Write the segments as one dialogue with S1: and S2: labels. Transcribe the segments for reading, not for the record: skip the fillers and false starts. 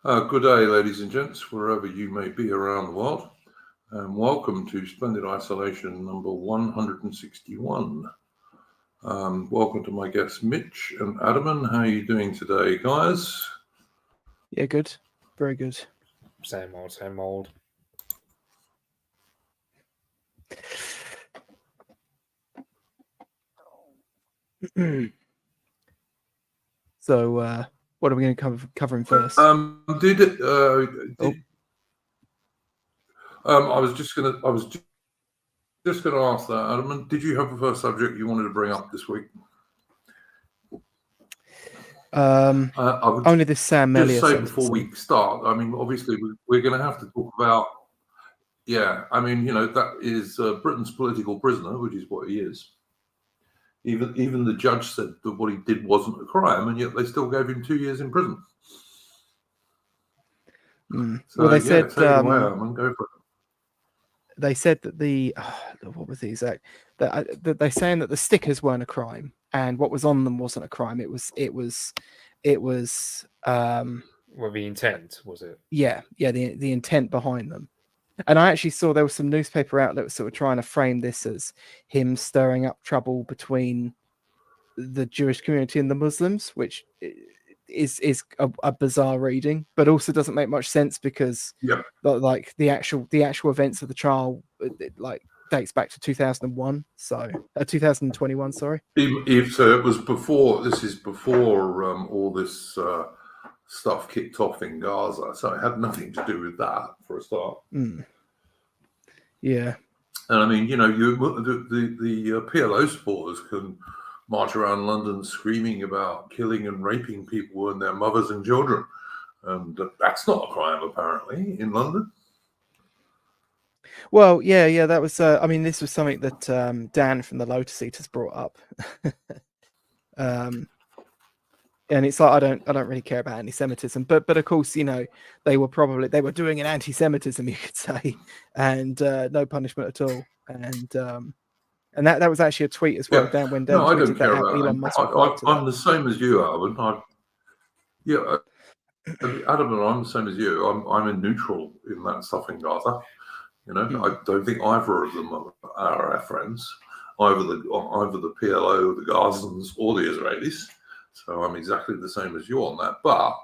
S1: Good day, ladies and gents, wherever you may be around the world, and welcome to Splendid Isolation number 161. Welcome to my guests Mitch and Adaman. How are you doing today, guys?
S2: Yeah, good. Very good.
S3: Same old, same old.
S2: So, what are we going to covering first?
S1: I was just going to ask that, Adaman. Did you have a first subject you wanted to bring up this week?
S2: Only this Sam Melia.
S1: Just say before we start. I mean, obviously, we're going to have to talk about. Yeah, I mean, that is Britain's political prisoner, which is what he is. Even the judge said that what he did wasn't a crime, and yet they still gave him 2 years in prison. So,
S2: well, they said
S1: take it away, Armin, go for it.
S2: They said that what was the exact that they're saying that the stickers weren't a crime, and what was on them wasn't a crime. It was.
S3: Well, the intent was it?
S2: Yeah, the intent behind them. And I actually saw there was some newspaper outlets that were trying to frame this as him stirring up trouble between the Jewish community and the Muslims, which is a bizarre reading, but also doesn't make much sense because like the actual events of the trial dates back to 2001, so 2021. Sorry.
S1: If so, it was before. This is before all this stuff kicked off in Gaza, so it had nothing to do with that for a start.
S2: Yeah,
S1: and I mean, the PLO supporters can march around London screaming about killing and raping people and their mothers and children, and that's not a crime apparently in London.
S2: Well, yeah, that was. I mean, this was something that Dan from the Lotus Eaters brought up. And it's like I don't really care about anti-Semitism, but of course, they were doing an anti-Semitism, you could say, and no punishment at all, and that was actually a tweet as well. Dan, when Dan
S1: I don't care about
S2: Elon Musk
S1: I'm the same as you, Alvin. Adam and I'm the same as you. I'm in neutral in that stuff in Gaza. I don't think either of them are our friends, either the PLO, the Gazans, or the Israelis. So I'm exactly the same as you on that. But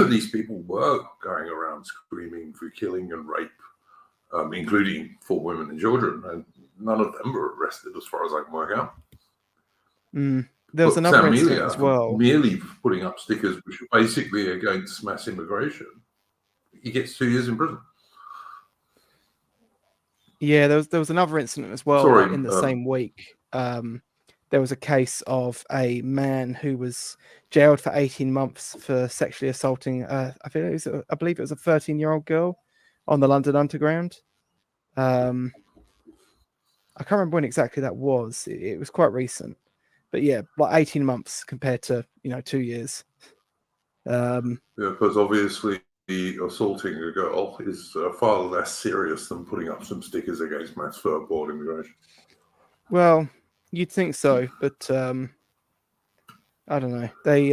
S1: these people were going around screaming for killing and rape, including for women and children, and none of them were arrested as far as I can work out.
S2: There was another incident as well.
S1: Merely putting up stickers which are basically against mass immigration, he gets 2 years in prison.
S2: Yeah, there was another incident as well in the same week. There was a case of a man who was jailed for 18 months for sexually assaulting, I believe it was a 13-year-old girl on the London Underground. I can't remember when exactly that was. It was quite recent, but yeah, like 18 months compared to 2 years.
S1: Because obviously assaulting a girl is far less serious than putting up some stickers against mass third-world immigration.
S2: Well, you'd think so, but I don't know. They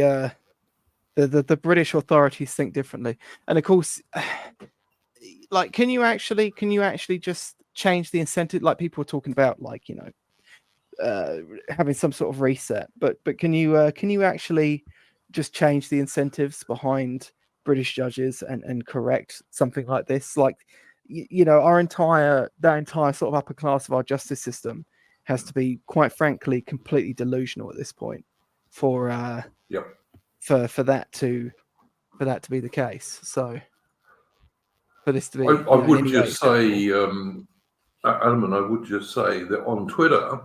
S2: the British authorities think differently, and of course, like, can you actually just change the incentive? Like, people were talking about, like, having some sort of reset, but can you actually just change the incentives behind British judges and correct something like this? Like, that entire sort of upper class of our justice system has to be, quite frankly, completely delusional at this point for that to be the case. So for this to be,
S1: I would just say, Adam, and I would just say that on Twitter,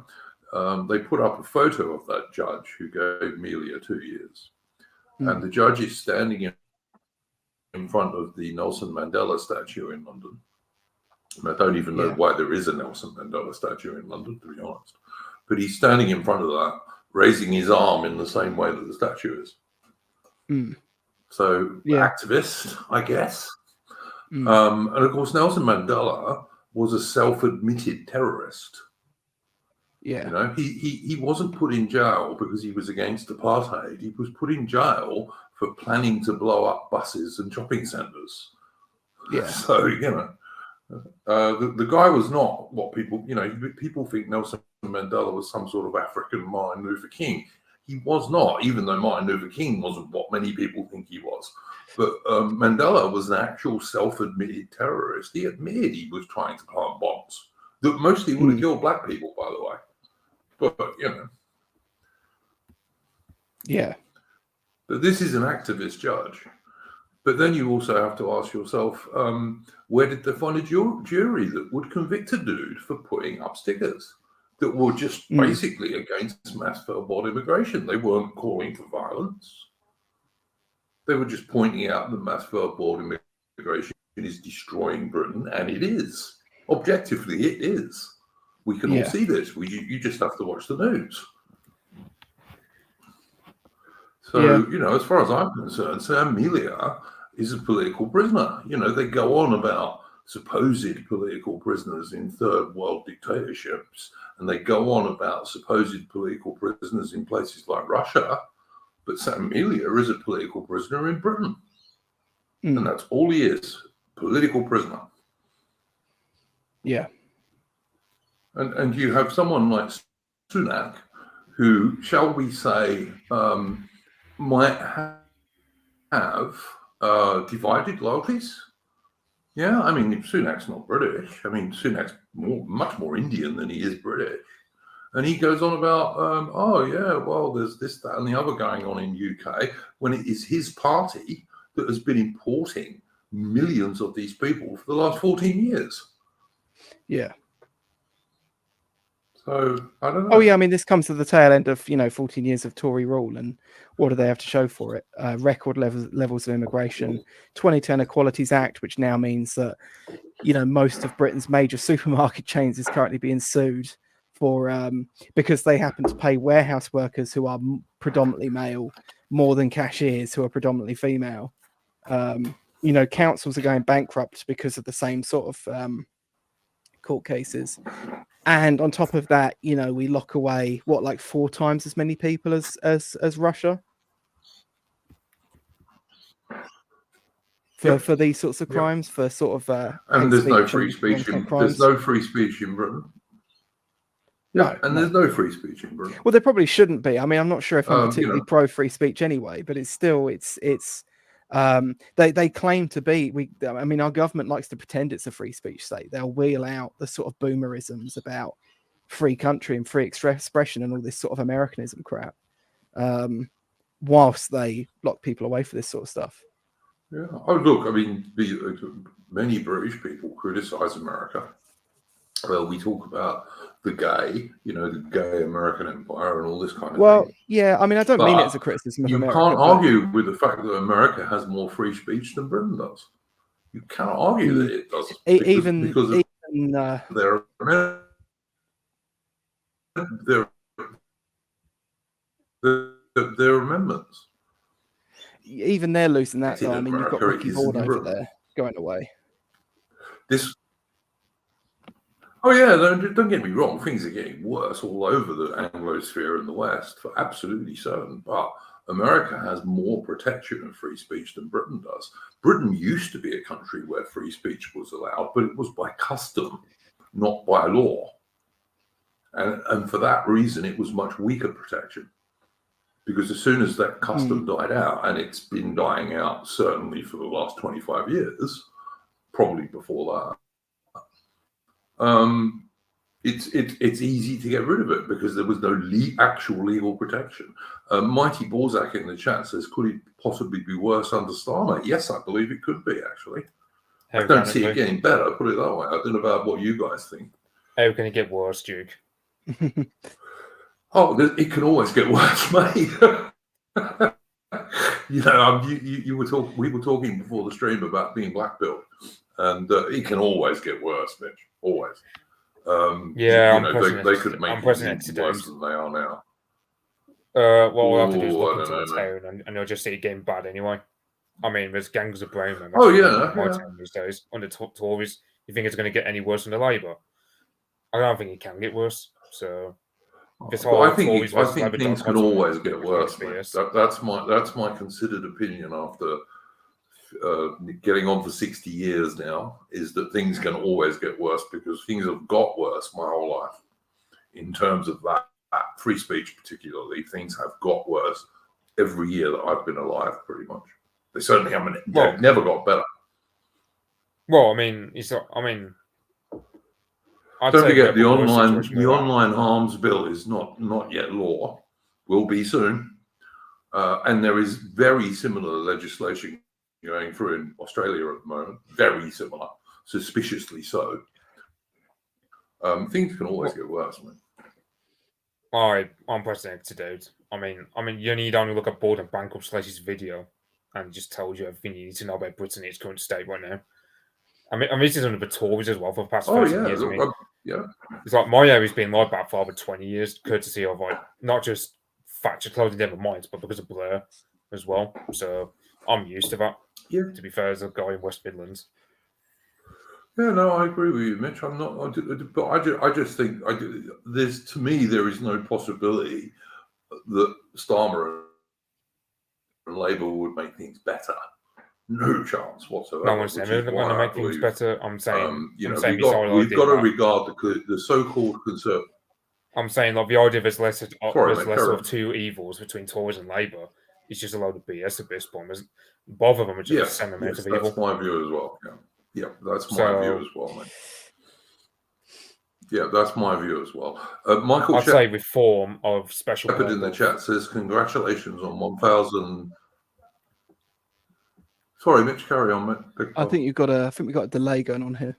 S1: they put up a photo of that judge who gave Melia 2 years, and the judge is standing in front of the Nelson Mandela statue in London. And I don't even know why there is a Nelson Mandela statue in London, to be honest. But he's standing in front of that, raising his arm in the same way that the statue is. So, activist, I guess. And of course, Nelson Mandela was a self-admitted terrorist. He wasn't put in jail because he was against apartheid. He was put in jail for planning to blow up buses and shopping centres.
S2: Yeah.
S1: So, the guy was not what people, people think Nelson Mandela was some sort of African Martin Luther King. He was not, even though Martin Luther King wasn't what many people think he was. But Mandela was an actual self-admitted terrorist. He admitted he was trying to plant bombs that mostly would have killed black people, by the way. But
S2: Yeah.
S1: But this is an activist judge. But then you also have to ask yourself, where did they find a jury that would convict a dude for putting up stickers that were just basically against mass verbal immigration? They weren't calling for violence. They were just pointing out that mass verbal immigration is destroying Britain, and it is. Objectively, it is. We can all see this. You just have to watch the news. So, as far as I'm concerned, Sam Melia is a political prisoner. They go on about supposed political prisoners in third world dictatorships, and they go on about supposed political prisoners in places like Russia. But Sam Melia is a political prisoner in Britain. And that's all he is, political prisoner.
S2: Yeah.
S1: And you have someone like Sunak, who, shall we say, might have divided loyalties. Yeah, I mean, Sunak's not British. I mean, Sunak's much more Indian than he is British. And he goes on about, there's this, that, and the other going on in UK, when it is his party that has been importing millions of these people for the last 14 years.
S2: Yeah.
S1: So, I don't know.
S2: Oh, yeah, I mean, this comes to the tail end of, 14 years of Tory rule, and what do they have to show for it? Record levels of immigration, 2010 Equalities Act, which now means that, most of Britain's major supermarket chains is currently being sued for because they happen to pay warehouse workers who are predominantly male more than cashiers who are predominantly female. Councils are going bankrupt because of the same sort of court cases. And on top of that, we lock away 4 times as many people as Russia for these sorts of crimes, for sort of
S1: and there's no free speech in Britain.
S2: No,
S1: there's no free speech in Britain.
S2: Well, there probably shouldn't be. I mean, I'm not sure if I'm particularly pro free speech anyway, but it's still they claim to be. Our government likes to pretend it's a free speech state. They'll wheel out the sort of boomerisms about free country and free expression and all this sort of Americanism crap, whilst they lock people away for this sort of stuff.
S1: Yeah. Oh, look, I mean, many British people criticize America. Well, we talk about the gay American empire and all this kind of thing.
S2: Well, yeah, I mean, I don't mean it as a criticism of America.
S1: You can't argue with the fact that America has more free speech than Britain does. You cannot argue that it does. Because their amendments.
S2: Even they're losing that, though. I mean, you've got Ricky Ford over there going away.
S1: Oh yeah, don't get me wrong. Things are getting worse all over the Anglosphere in the West, for absolutely certain. But America has more protection of free speech than Britain does. Britain used to be a country where free speech was allowed, but it was by custom, not by law. And for that reason, it was much weaker protection. Because as soon as that custom died out, and it's been dying out certainly for the last 25 years, probably before that, it's easy to get rid of it because there was no actual legal protection. Mighty Balzac in the chat says, could it possibly be worse under Starmer? Yes, I believe it could be, actually. I don't see it getting better, put it that way. I don't know about what you guys think.
S3: How can it get worse, Duke?
S1: Oh, it can always get worse, mate. We were talking before the stream about being black-pilled, and it can always get worse, Mitch. Always. They could make it worse than they are now.
S3: What we'll have to do is look into the town, and you'll just see it getting bad anyway. I mean, there's gangs of brown men. My town these days under Tories. You think it's going to get any worse under Labour? I don't think it can get worse. So. this
S1: But
S3: whole
S1: I think
S3: Tories versus Labour
S1: things can
S3: dichotomy
S1: always get worse, mate.
S3: BS.
S1: That's my considered opinion after getting on for 60 years now, is that things can always get worse, because things have got worse my whole life. In terms of that free speech particularly, things have got worse every year that I've been alive, pretty much. They certainly haven't. They've never got better.
S3: Well, I mean, don't
S1: forget the online harms bill is not yet law. Will be soon, and there is very similar legislation going through in Australia at the moment. Very similar, suspiciously so. Things can always get worse, man.
S3: All right, unprecedented, dude. I mean, you need only look at Board and Bankruptcy's video, and it just tells you everything you need to know about Britain in its current state right now. I mean, this is under the Tories as well for the past 30 years.
S1: Yeah.
S3: It's like my area's been lied about for over 20 years, courtesy of like not just Thatcher closing down the mines, but because of Blair as well. So I'm used to that.
S1: Yeah.
S3: To be fair, as a guy in West Midlands.
S1: Yeah, no, I agree with you, Mitch. I'm not, but I just think there's, to me, there is no possibility that Starmer and Labour would make things better. No chance whatsoever.
S3: No one's saying they're going to make things better. I'm saying,
S1: we've got to regard the so-called conservative.
S3: I'm saying, like, the idea there's less of two evils between Tories and Labour is just a load of BS at this point. Both of them are just the same amount of evil.
S1: That's my view as well. Yeah, that's my view as well, mate. Yeah, that's my view as well. Michael,
S3: I'd say reform of special.
S1: Shepherd in the chat says congratulations on 1,000. Sorry, Mitch, carry on, mate.
S2: I think we got a delay going on here.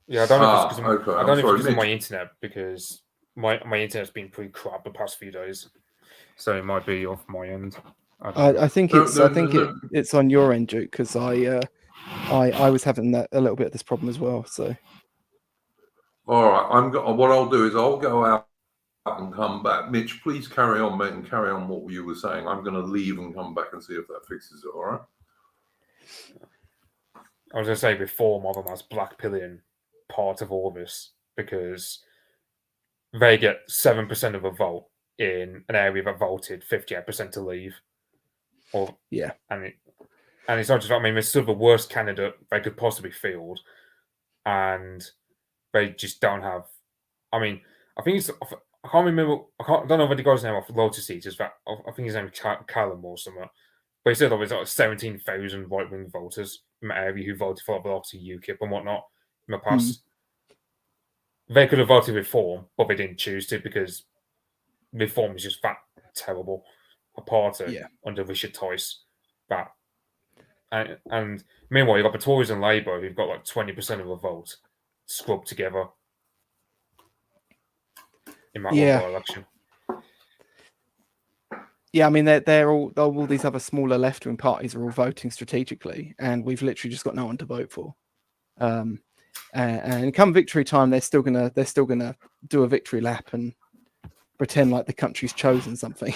S3: Yeah, I don't know if it's because of my internet, because my internet's been pretty crap the past few days, so it might be off my end.
S2: I think it's on your end, Duke, because I was having that a little bit of this problem as well. So,
S1: all right, what I'll do is I'll go out and come back. Mitch, please carry on, mate, and carry on what you were saying. I'm going to leave and come back and see if that fixes it. All right.
S3: I was going to say reform of them as black pillion part of all this, because they get 7% of a vote in an area that voted 58% to leave. And it's not just, I mean, it's still the worst candidate they could possibly field, and they just don't have. I mean, I think it's. I can't remember. I don't know if the guy's name off Lotus Eaters. I think his name is Callum or something. But he said there was like 17,000 right-wing voters in the area who voted for obviously UKIP and whatnot in the past. They could have voted Reform, but they didn't choose to, because Reform is just that terrible a party under Richard Tice. And meanwhile, you've got the Tories and Labour who've got like 20% of the vote scrubbed together in that overall election.
S2: Yeah, I mean, they're all these other smaller left-wing parties are all voting strategically, and we've literally just got no one to vote for. And come victory time, they're still gonna do a victory lap and pretend like the country's chosen something.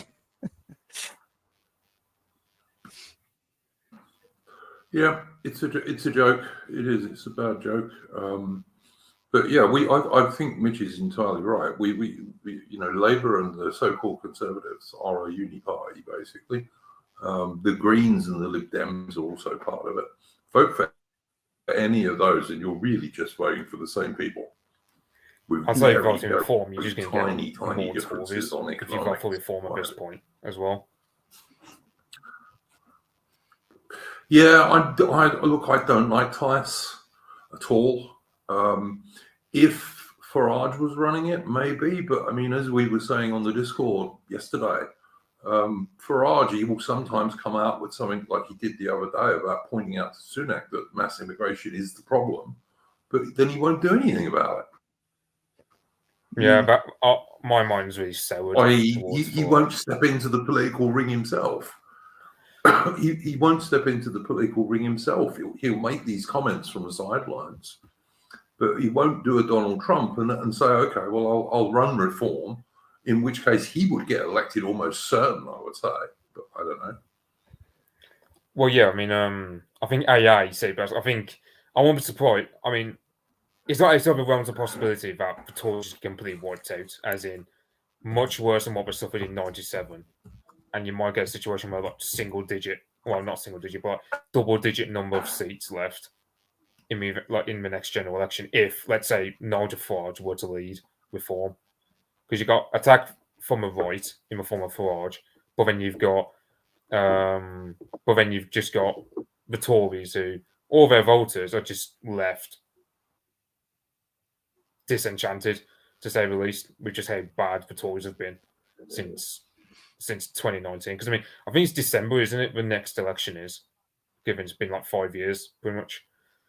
S1: Yeah, it's a joke. It is. It's a bad joke. But yeah, I think Mitch is entirely right. We Labour and the so-called Conservatives are a uni-party, basically. The Greens and the Lib Dems are also part of it. Vote for any of those, and you're really just voting for the same people.
S3: I'd say voting Reform, you're just going to get
S1: tiny
S3: more
S1: differences on economics.
S3: If you vote for Reform at this point as well.
S1: Yeah, I don't like Tice at all. If Farage was running it, maybe, but I mean, as we were saying on the Discord yesterday, Farage, he will sometimes come out with something like he did the other day about pointing out to Sunak that mass immigration is the problem, but then he won't do anything about it.
S3: Yeah, but my mind's really soured.
S1: He won't step into the political ring himself. He won't step into the political ring himself. He'll make these comments from the sidelines, but he won't do a Donald Trump and say, okay, well, I'll run Reform, in which case he would get elected almost certain, I would say, but I don't know.
S3: Well, yeah, I mean, I think AA say best. I think I won't be surprised. I mean, it's not a realms of possibility that the Tories are completely wiped out, as in much worse than what was suffered in '97, and you might get a situation where like not single digit, but double digit number of seats left in the next general election if, let's say, Nigel Farage were to lead Reform, because you got attack from the right in the form of Farage, but then you've just got the Tories who all their voters are just left disenchanted, to say the least, with just how bad the Tories have been since 2019. Because I mean, I think it's December, isn't it? The next election is, given it's been like 5 years, pretty much.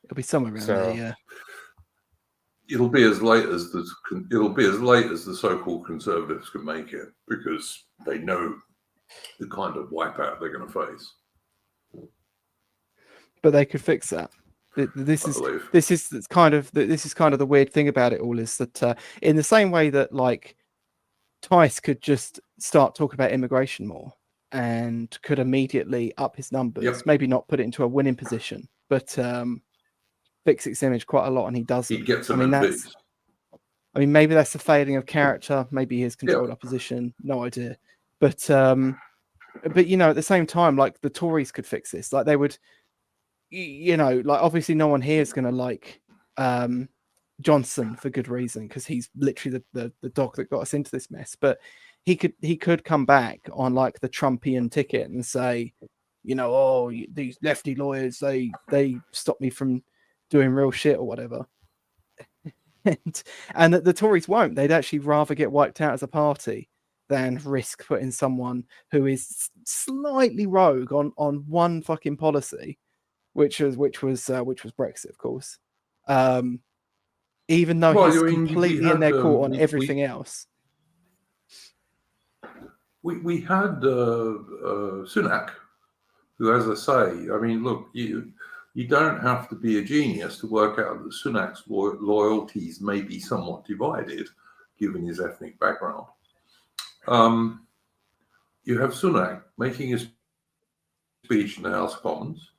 S2: It'll be somewhere around there, yeah.
S1: It'll be as late as the so-called Conservatives can make it, because they know the kind of wipeout they're going to face.
S2: But they could fix that. This is kind of the weird thing about it all, is that in the same way that like Tice could just start talking about immigration more and could immediately up his numbers, maybe not put it into a winning position, but fix its image quite a lot, and he doesn't.
S1: He gets them beats.
S2: I mean, maybe that's a fading of character. Maybe his controlled opposition. No idea. But you know, at the same time, like the Tories could fix this. Like they would, you know, like obviously no one here is going to like Johnson for good reason, because he's literally the dog that got us into this mess. But he could come back on like the Trumpian ticket and say, you know, oh, these lefty lawyers, they stopped me from doing real shit or whatever. and the Tories won't. They'd actually rather get wiped out as a party than risk putting someone who is slightly rogue on one fucking policy, which was Brexit, of course. Even though he's completely in their court on everything else.
S1: We had Sunak, who, as I say, I mean, look, you don't have to be a genius to work out that Sunak's loyalties may be somewhat divided, given his ethnic background. You have Sunak making a speech in the House of Commons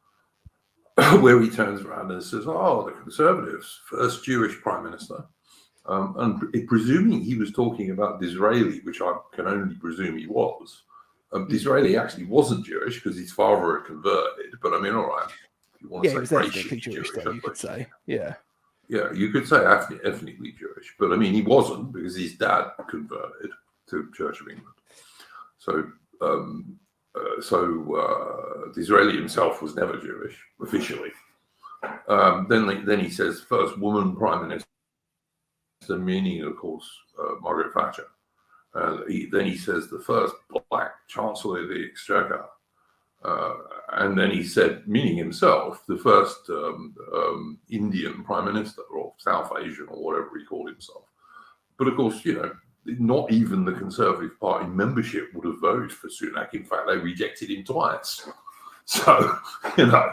S1: where he turns around and says, oh, the Conservatives, first Jewish Prime Minister. And presuming he was talking about Disraeli, which I can only presume he was. Disraeli actually wasn't Jewish because his father had converted, but I mean, all right. If you want to say racially Jewish,
S2: though, you could say, yeah.
S1: Yeah, you could say ethnically Jewish, but I mean, he wasn't, because his dad converted to Church of England. So Disraeli himself was never Jewish officially. Then he says first woman prime minister, meaning of course Margaret Thatcher. Then he says the first black chancellor of the Exchequer, and then he said, meaning himself, the first Indian prime minister, or South Asian, or whatever he called himself. But of course, you know, not even the Conservative Party membership would have voted for Sunak. In fact, they rejected him twice. So, you know,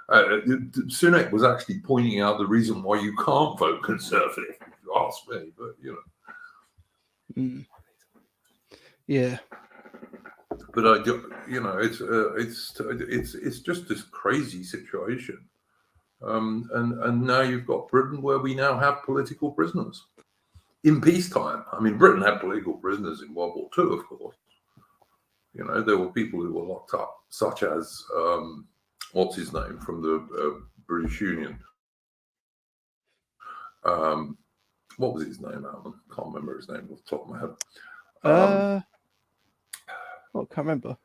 S1: Sunak was actually pointing out the reason why you can't vote Conservative, if you ask me. But you know,
S2: yeah.
S1: But you know, it's just this crazy situation, and now you've got Britain, where we now have political prisoners. In peacetime, I mean, Britain had political prisoners in World War II, of course. You know, there were people who were locked up, such as, what's his name, from the British Union. What was his name, Alan? Can't remember his name off the top of my head.
S2: I can't remember.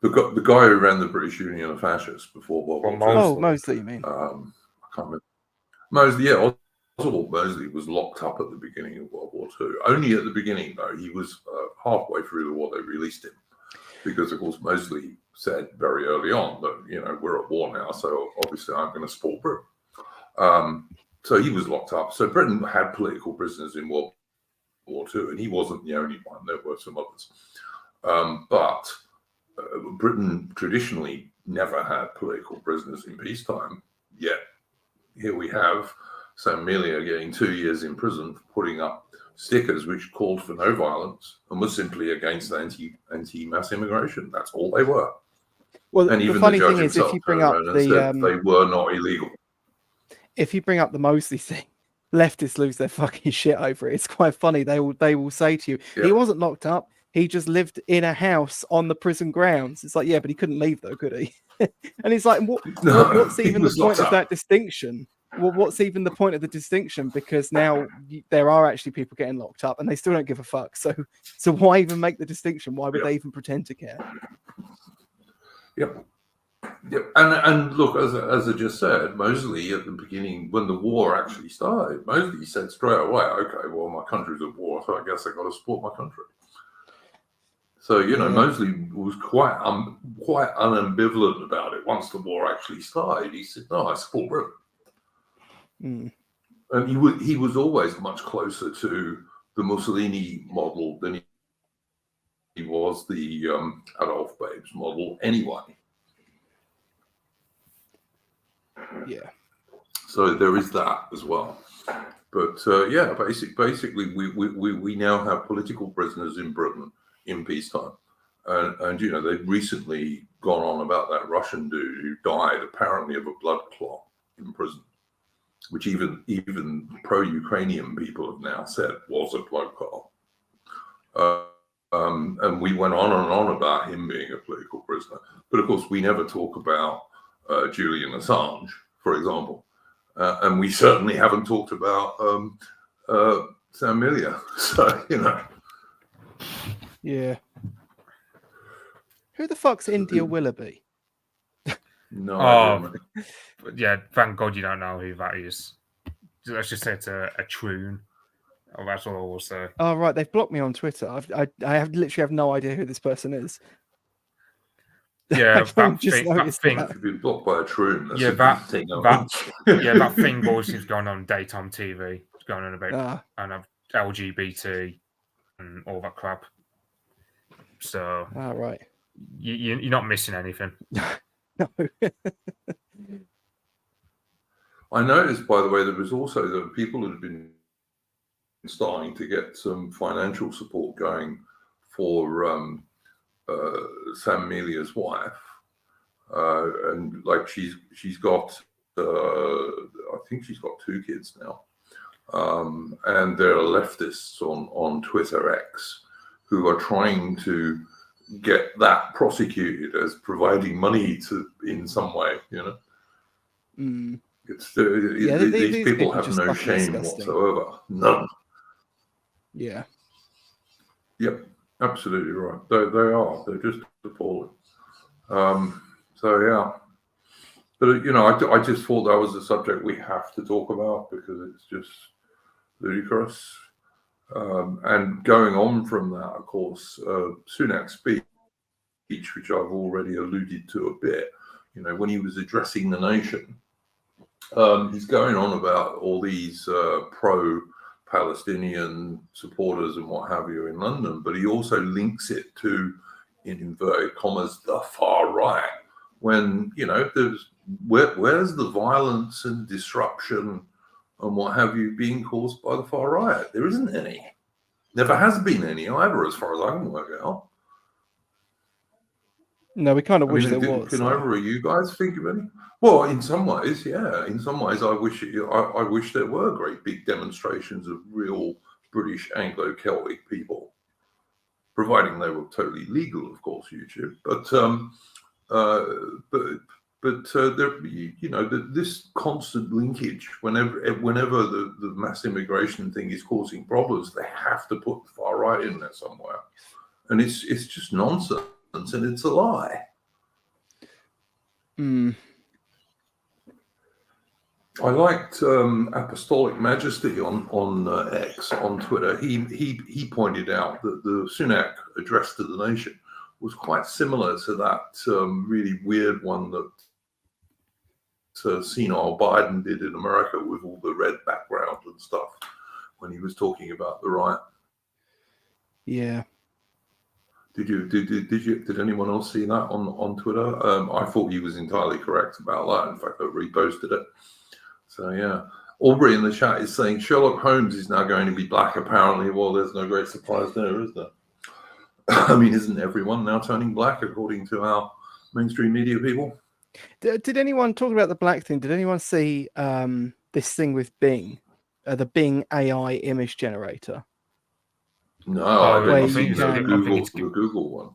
S1: The guy who ran the British Union of Fascists before World War II.
S2: Oh, Mosley, you mean?
S1: I can't remember. Mosley, yeah. Oswald Mosley was locked up at the beginning of World War II. Only at the beginning, though. He was halfway through the war, they released him. Because, of course, Mosley said very early on that, you know, we're at war now, so obviously I'm going to support Britain. So he was locked up. So Britain had political prisoners in World War II, and he wasn't the only one. There were some others. But Britain traditionally never had political prisoners in peacetime. Yet here we have Sam Melia getting 2 years in prison for putting up stickers which called for no violence and was simply against anti-mass immigration. That's all they were.
S2: Well,
S1: and
S2: the
S1: even
S2: funny
S1: the judge
S2: thing is,
S1: himself
S2: if you bring up
S1: said they were not illegal.
S2: if you bring up the Mosley thing, leftists lose their fucking shit over it. It's quite funny. They will say to you, he wasn't locked up. He just lived in a house on the prison grounds. It's like, yeah, but he couldn't leave though, could he? And it's like, what's even the point of that distinction? Well, what's even the point of the distinction? Because now there are actually people getting locked up and they still don't give a fuck. So why even make the distinction? Why would they even pretend to care?
S1: Yep. Yep. And look, as I just said, Mosley at the beginning, when the war actually started, Mosley said straight away, okay, well, my country's at war, so I guess I got to support my country. So, Mosley was quite unambivalent about it. Once the war actually started, he said, no, I support Britain. And he was always much closer to the Mussolini model than he was the Adolf Babes model anyway.
S2: Yeah.
S1: So there is that as well. But basically, we now have political prisoners in Britain in peacetime. And they've recently gone on about that Russian dude who died apparently of a blood clot in prison, which even pro-Ukrainian people have now said was a blood clot. And we went on and on about him being a political prisoner. But of course, we never talk about Julian Assange, for example. And we certainly haven't talked about Sam Melia. So,
S2: Yeah. Who the fuck's India Willoughby?
S1: No idea.
S3: Yeah, thank God you don't know who that is. Let's just say it's a troon. Oh, that's all I will say.
S2: Oh, right. They've blocked me on Twitter. I literally have no idea who this person is.
S3: Yeah, that thing.
S1: If you've been blocked by a troon, that's
S3: that thing always seems going on daytime TV. It's going on about LGBT and all that crap. So,
S2: right.
S3: You're not missing anything.
S2: No.
S1: I noticed, by the way, there was also that people had been starting to get some financial support going for Sam Melia's wife, and like she's got, I think she's got 2 kids now, and there are leftists on Twitter X who are trying to get that prosecuted as providing money in some way, It's these people have no shame whatsoever. None.
S2: Yeah.
S1: Yep, absolutely right. They are. They're just appalling. So yeah, but I just thought that was a subject we have to talk about because it's just ludicrous. And going on from that, of course, Sunak's speech, which I've already alluded to a bit, when he was addressing the nation, he's going on about all these pro-Palestinian supporters and what have you in London, but he also links it to, in inverted commas, the far right. When where's the violence and disruption and what have you being caused by the far right? There isn't any. Never has been any either, as far as I can work out.
S2: No, we kind of wish there was.
S1: Can either of you guys think of any? Well, in some ways, yeah. In some ways, I wish there were great big demonstrations of real British Anglo-Celtic people, providing they were totally legal, of course, YouTube. But there, this constant linkage, whenever the mass immigration thing is causing problems, they have to put the far right in there somewhere, and it's just nonsense, and it's a lie. I liked Apostolic Majesty on X, on Twitter. He pointed out that the Sunak address to the nation was quite similar to that really weird one that senile Biden did in America with all the red background and stuff when he was talking about the right.
S2: Yeah.
S1: Did anyone else see that on Twitter? I thought he was entirely correct about that. In fact, I reposted it. So yeah, Aubrey in the chat is saying Sherlock Holmes is now going to be black. Apparently, well, there's no great surprise there, is there? I mean, isn't everyone now turning black according to our mainstream media people?
S2: Did anyone talk about the black thing? Did anyone see this thing with Bing, the Bing AI image generator.
S1: No, I
S2: Where
S1: don't
S3: I've
S1: think
S2: you
S3: seen
S1: the
S3: it.
S2: can.
S3: I think
S1: Google,
S3: it's
S1: the Google one.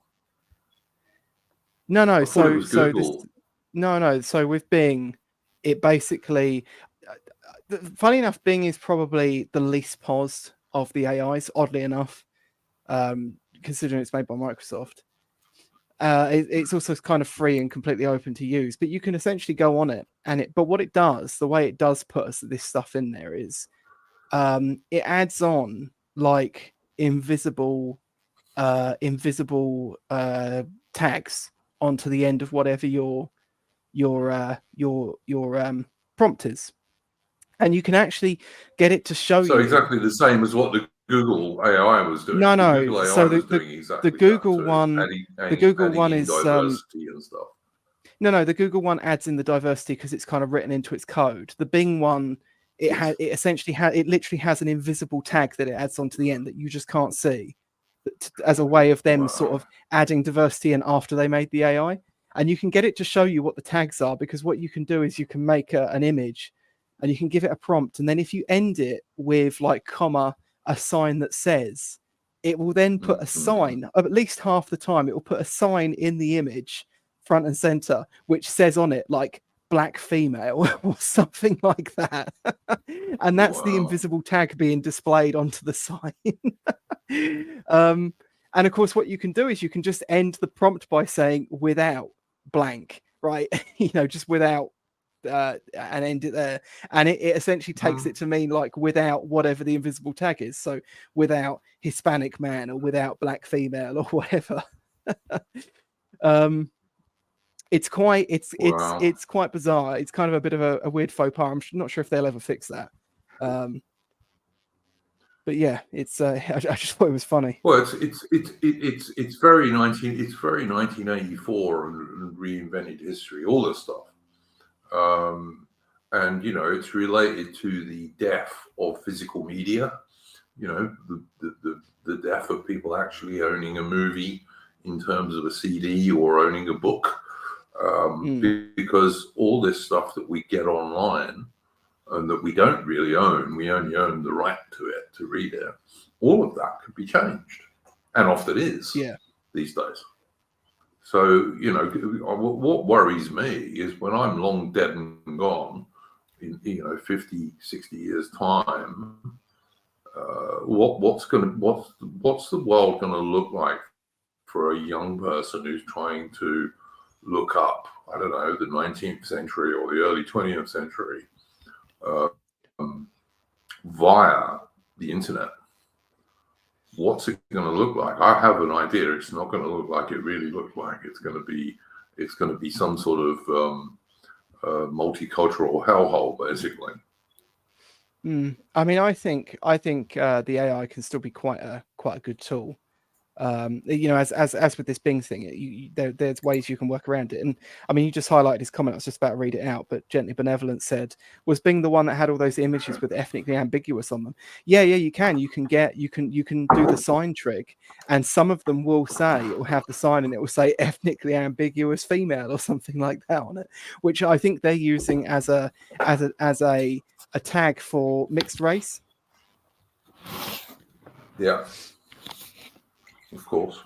S2: No,
S1: I thought it was
S2: so
S1: Google.
S2: this. No. So with Bing, it basically. Funny enough, Bing is probably the least paused of the AIs. Oddly enough, considering it's made by Microsoft. It's also kind of free and completely open to use, but you can essentially go on it but what it does, the way it does put this stuff in there is it adds on like invisible tags onto the end of whatever your prompt is, and you can actually get it to show
S1: So
S2: you.
S1: exactly the same as what the Google AI was doing.
S2: No,
S1: The Google AI
S2: so
S1: was doing
S2: the
S1: exactly that.
S2: Google
S1: So it's
S2: one,
S1: adding in
S2: is
S1: diversity and stuff.
S2: no, the Google one adds in the diversity because it's kind of written into its code. The Bing one, it literally has an invisible tag that it adds onto the end that you just can't see, as a way of them sort of adding diversity in after they made the AI. And you can get it to show you what the tags are, because what you can do is you can make an image and you can give it a prompt, and then if you end it with like comma, a sign that says, it will then put a sign, at least half the time it will put a sign in the image front and center which says on it like black female or something like that. And that's the invisible tag being displayed onto the sign. And of course what you can do is you can just end the prompt by saying without blank, right? Just without and end it there, and it essentially takes it to mean like without whatever the invisible tag is, so without Hispanic man or without black female or whatever. It's quite bizarre. It's kind of a bit of a weird faux pas. I'm not sure if they'll ever fix that. But yeah, it's I just thought it was funny.
S1: Well, it's very 1984 and reinvented history, all this stuff. And it's related to the death of physical media. The death of people actually owning a movie in terms of a CD or owning a book, because all this stuff that we get online and that we don't really own, we only own the right to it, to read it. All of that could be changed, and often is these days. So, what worries me is when I'm long dead and gone in, 50, 60 years time, what's the world going to look like for a young person who's trying to look up, I don't know, the 19th century or the early 20th century via the internet? What's it going to look like? I have an idea. It's not going to look like it really looked like. It's going to be some sort of multicultural hellhole, basically.
S2: I mean, I think the AI can still be quite a good tool. As with this Bing thing, there's ways you can work around it. And I mean, you just highlighted his comment. I was just about to read it out, but Gently Benevolent said, "Was Bing the one that had all those images with ethnically ambiguous on them?" Yeah, you can. You can do the sign trick, and some of them will say, it will have the sign, and it will say ethnically ambiguous female or something like that on it, which I think they're using as a tag for mixed race.
S1: Yeah. Of course.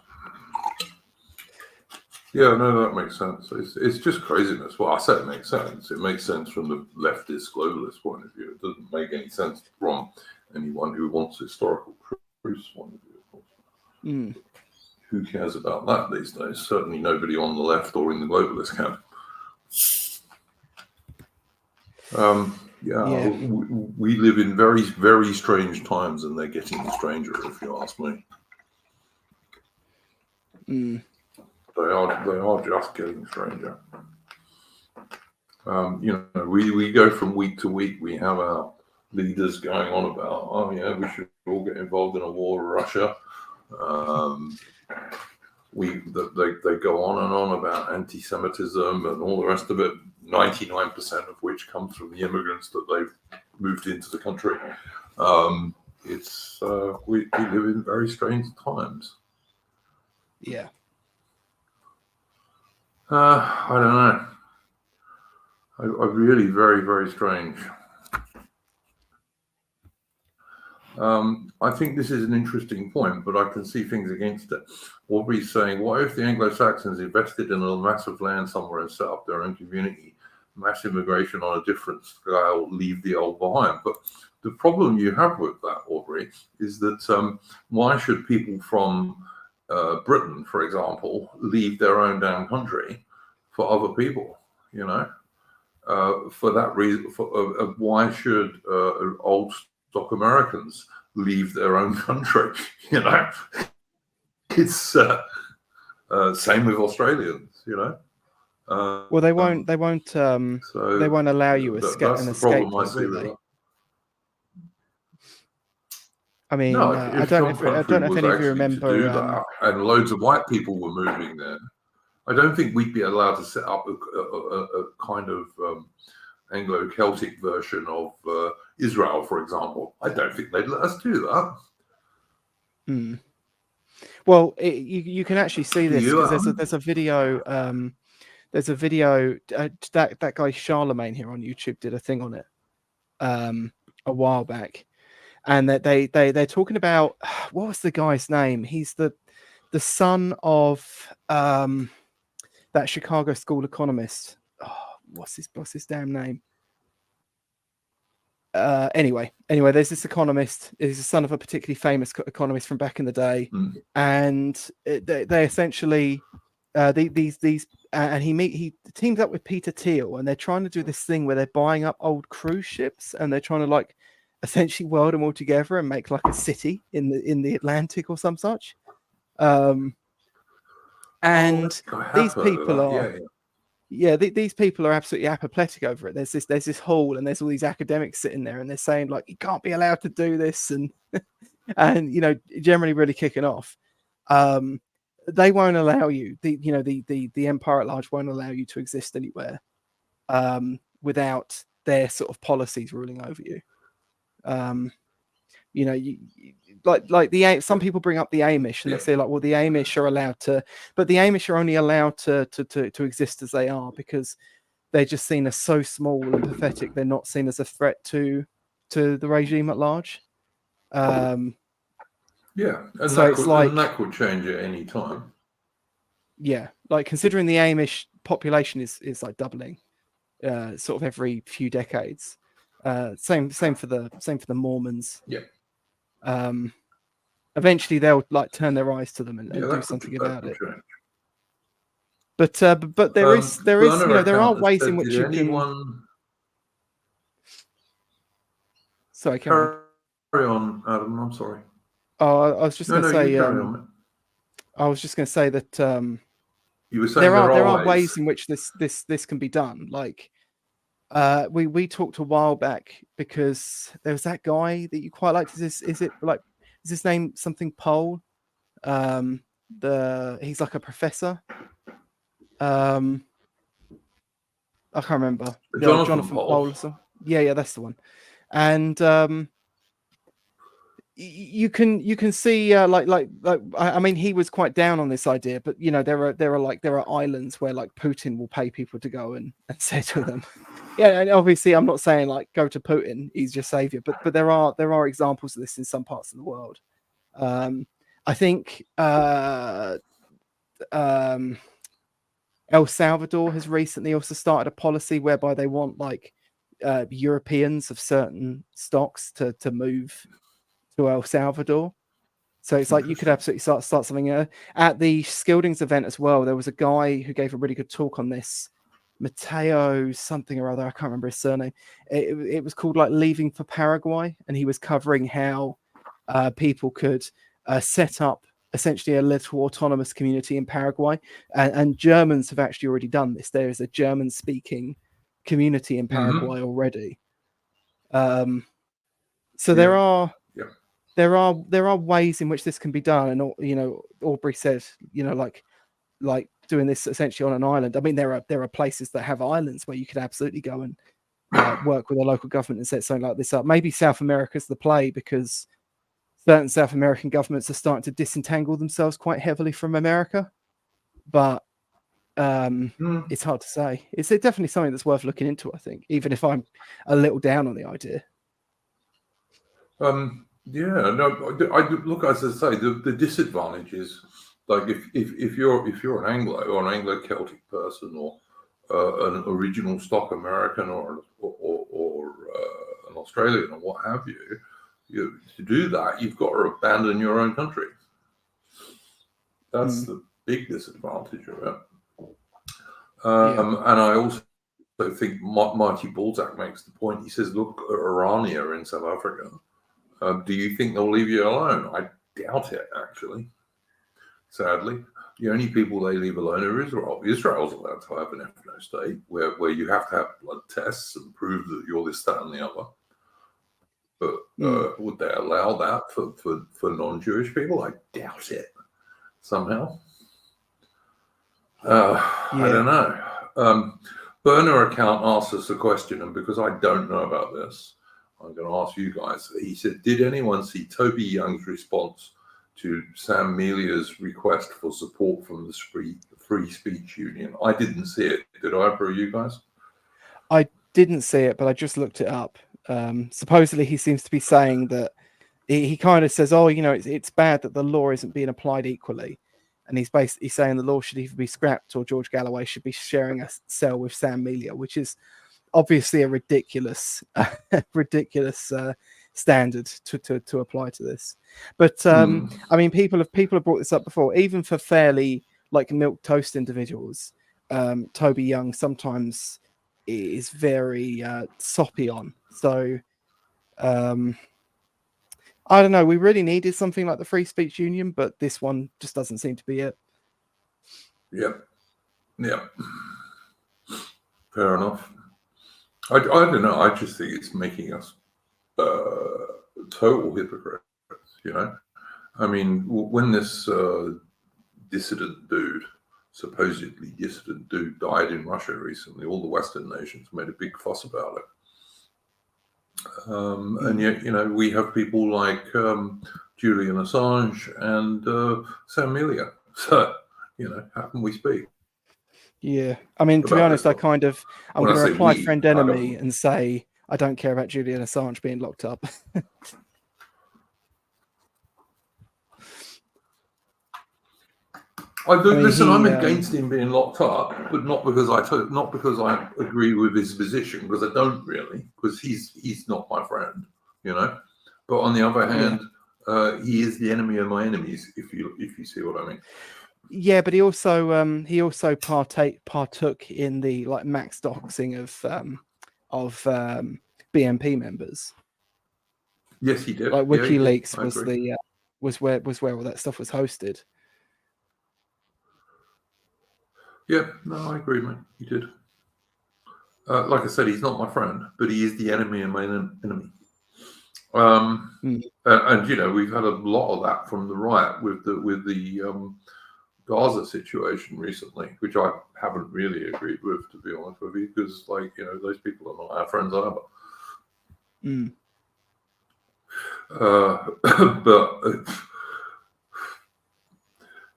S1: Yeah, no, that makes sense. It's just craziness. Well, I said it makes sense. It makes sense from the leftist globalist point of view. It doesn't make any sense from anyone who wants historical truth's point of view, of course. Who cares about that these days? Certainly nobody on the left or in the globalist camp. We live in very, very strange times, and they're getting stranger, if you ask me. They are just getting stranger. We go from week to week. We have our leaders going on about, oh yeah, we should all get involved in a war with Russia. They go on and on about anti-Semitism and all the rest of it. 99% of which comes from the immigrants that they've moved into the country. We live in very strange times.
S2: Yeah.
S1: I don't know. I really very, very strange. I think this is an interesting point, but I can see things against it. Aubrey's saying, what if the Anglo-Saxons invested in a massive land somewhere and set up their own community? Mass immigration on a different scale, leave the old behind. But the problem you have with that, Aubrey, is that why should people from Britain, for example, leave their own damn country for other people, you know? For that reason, why should old stock Americans leave their own country? You know, it's same with Australians. You know,
S2: well, they won't. They won't.
S1: So
S2: they won't allow you
S1: that's
S2: an
S1: the
S2: escape,
S1: problem I see
S2: will
S1: with
S2: they?
S1: that.
S2: I mean,
S1: No,
S2: I
S1: if
S2: don't
S1: some
S2: know
S1: country
S2: if
S1: was
S2: any of you
S1: actually to do
S2: remember.
S1: that, and loads of white people were moving there, I don't think we'd be allowed to set up a kind of Anglo-Celtic version of Israel, for example. I don't think they'd let us do that.
S2: Well, you can actually see this because there's a video. There's a video that guy Charlemagne here on YouTube did a thing on it a while back, and that they're talking about, what was the guy's name? He's the son of that Chicago school economist. Oh, what's his damn name? Anyway, there's this economist. He's the son of a particularly famous economist from back in the day, and they essentially these and he teams up with Peter Thiel, and they're trying to do this thing where they're buying up old cruise ships, and they're trying to like essentially weld them all together and make like a city in the Atlantic or some such. And these people are. Yeah, these people are absolutely apoplectic over it. There's this hall, and there's all these academics sitting there, and they're saying like, you can't be allowed to do this, and and you know, generally really kicking off. They won't allow you. The empire at large won't allow you to exist anywhere without their sort of policies ruling over you. You know, like some people bring up the Amish, and they say like, well, the Amish are allowed to, but the Amish are only allowed to exist as they are because they're just seen as so small and pathetic. They're not seen as a threat to the regime at large.
S1: Yeah, and
S2: so
S1: that could change at any time.
S2: Yeah, like considering the Amish population is like doubling, sort of every few decades. Same for the Mormons.
S1: Yeah.
S2: Eventually they'll like turn their eyes to them and do something about it.
S1: Change.
S2: But there is you know, there are ways in which you can. Sorry,
S1: carry on, Adam. I'm sorry.
S2: Oh, I was just going to say. I was just going to say that
S1: you were saying
S2: there are ways in which this can be done. Like we talked a while back because there was that guy that you quite liked. Is his name something Pole? He's like a professor. I can't remember. Jonathan Pole. Yeah, that's the one. And you can see like I mean, he was quite down on this idea, but you know, there are islands where like Putin will pay people to go and settle them. Yeah, and obviously I'm not saying like go to Putin, he's your savior, but there are examples of this in some parts of the world. I think El Salvador has recently also started a policy whereby they want like Europeans of certain stocks to move to El Salvador. So it's like you could absolutely start something at the Skildings event as well. There was a guy who gave a really good talk on this, Mateo something or other. I can't remember his surname. It was called like Leaving for Paraguay, and he was covering how people could set up essentially a little autonomous community in Paraguay, and Germans have actually already done this. There is a German-speaking community in Paraguay already. So there are ways in which this can be done, and you know, Aubrey said, you know, like doing this essentially on an island. I mean, there are places that have islands where you could absolutely go and work with a local government and set something like this up. Maybe South America's the play, because certain South American governments are starting to disentangle themselves quite heavily from America, but it's hard to say. It's definitely something that's worth looking into, I think, even if I'm a little down on the idea.
S1: Yeah, no, I look, as I say, the disadvantage is, like, if you're an Anglo or an Anglo-Celtic person, or an original stock American, or an Australian, or what have you, to do that, you've got to abandon your own country. That's the big disadvantage of it. And I also think Marty Balzac makes the point. He says, look at Irania in South Africa. Do you think they'll leave you alone? I doubt it, actually. Sadly, the only people they leave alone are Israel. Israel's allowed to have an ethno state where you have to have blood tests and prove that you're this, that, and the other. But would they allow that for non-Jewish people? I doubt it. Somehow, I don't know. Burner account asked us a question, and because I don't know about this, I'm going to ask you guys. He said, did anyone see Toby Young's response to Sam Melia's request for support from the Free Speech Union? I didn't see it. Did either of you guys?
S2: I didn't see it, but I just looked it up. Supposedly, he seems to be saying that he kind of says, oh, it's bad that the law isn't being applied equally. And he's basically saying the law should either be scrapped or George Galloway should be sharing a cell with Sam Melia, which is obviously a ridiculous standard to apply to this. But I mean, people have brought this up before, even for fairly like milk toast individuals. Toby Young sometimes is very soppy on. So I don't know. We really needed something like the Free Speech Union, but this one just doesn't seem to be it.
S1: Yep. Fair enough. I don't know. I just think it's making us total hypocrites. I mean, when this supposedly dissident dude, died in Russia recently, all the Western nations made a big fuss about it. And yet, we have people like Julian Assange and Sam Melia. So, how can we speak?
S2: Yeah, I mean, to be honest, I'm going to reply friend enemy and say I don't care about Julian Assange being locked up.
S1: I'm against him being locked up, but not because I agree with his position, because I don't really, because he's not my friend, But on the other hand, he is the enemy of my enemies, if you see what I mean.
S2: Yeah, but he also partook in the max doxing of BNP members.
S1: Yes, he did.
S2: Like WikiLeaks was where all that stuff was hosted.
S1: Yeah, no, I agree, mate. He did. Like I said, he's not my friend, but he is the enemy of my enemy. And we've had a lot of that from the right with the Gaza situation recently, which I haven't really agreed with, to be honest with you, because those people are not our friends either. But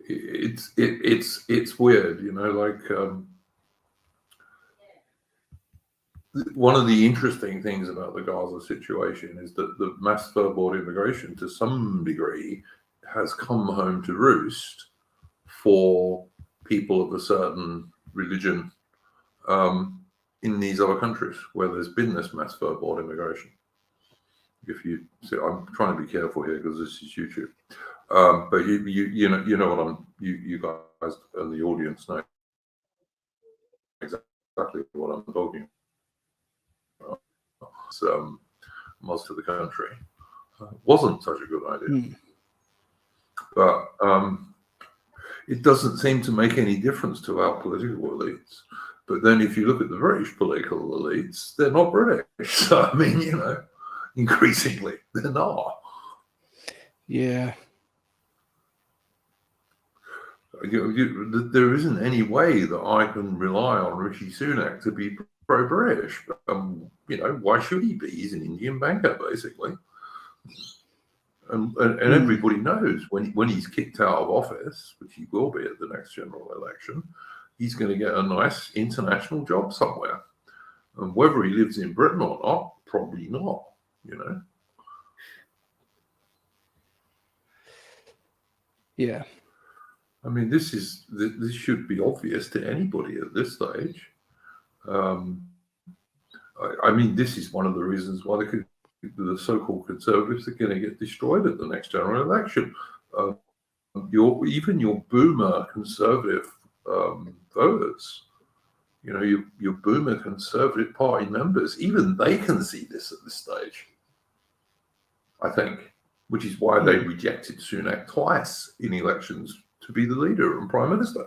S1: it's weird, one of the interesting things about the Gaza situation is that the mass fur-board immigration, to some degree, has come home to roost for people of a certain religion in these other countries where there's been this mass fur-board immigration. If you see, I'm trying to be careful here because this is YouTube, but you know what you guys and the audience know exactly what I'm talking about. Most of the country wasn't such a good idea, but it doesn't seem to make any difference to our political elites. But then if you look at the British political elites, they're not British. So, I mean, increasingly they're not.
S2: Yeah.
S1: There isn't any way that I can rely on Rishi Sunak to be pro-British. Why should he be? He's an Indian banker, basically. And everybody knows when he's kicked out of office, which he will be at the next general election, he's going to get a nice international job somewhere. And whether he lives in Britain or not, probably not,
S2: Yeah.
S1: I mean, this should be obvious to anybody at this stage. I mean, this is one of the reasons why the so-called conservatives are going to get destroyed at the next general election. Even your boomer conservative voters, you know, your boomer conservative party members, even they can see this at this stage, I think, which is why they rejected Sunak twice in elections to be the leader and prime minister.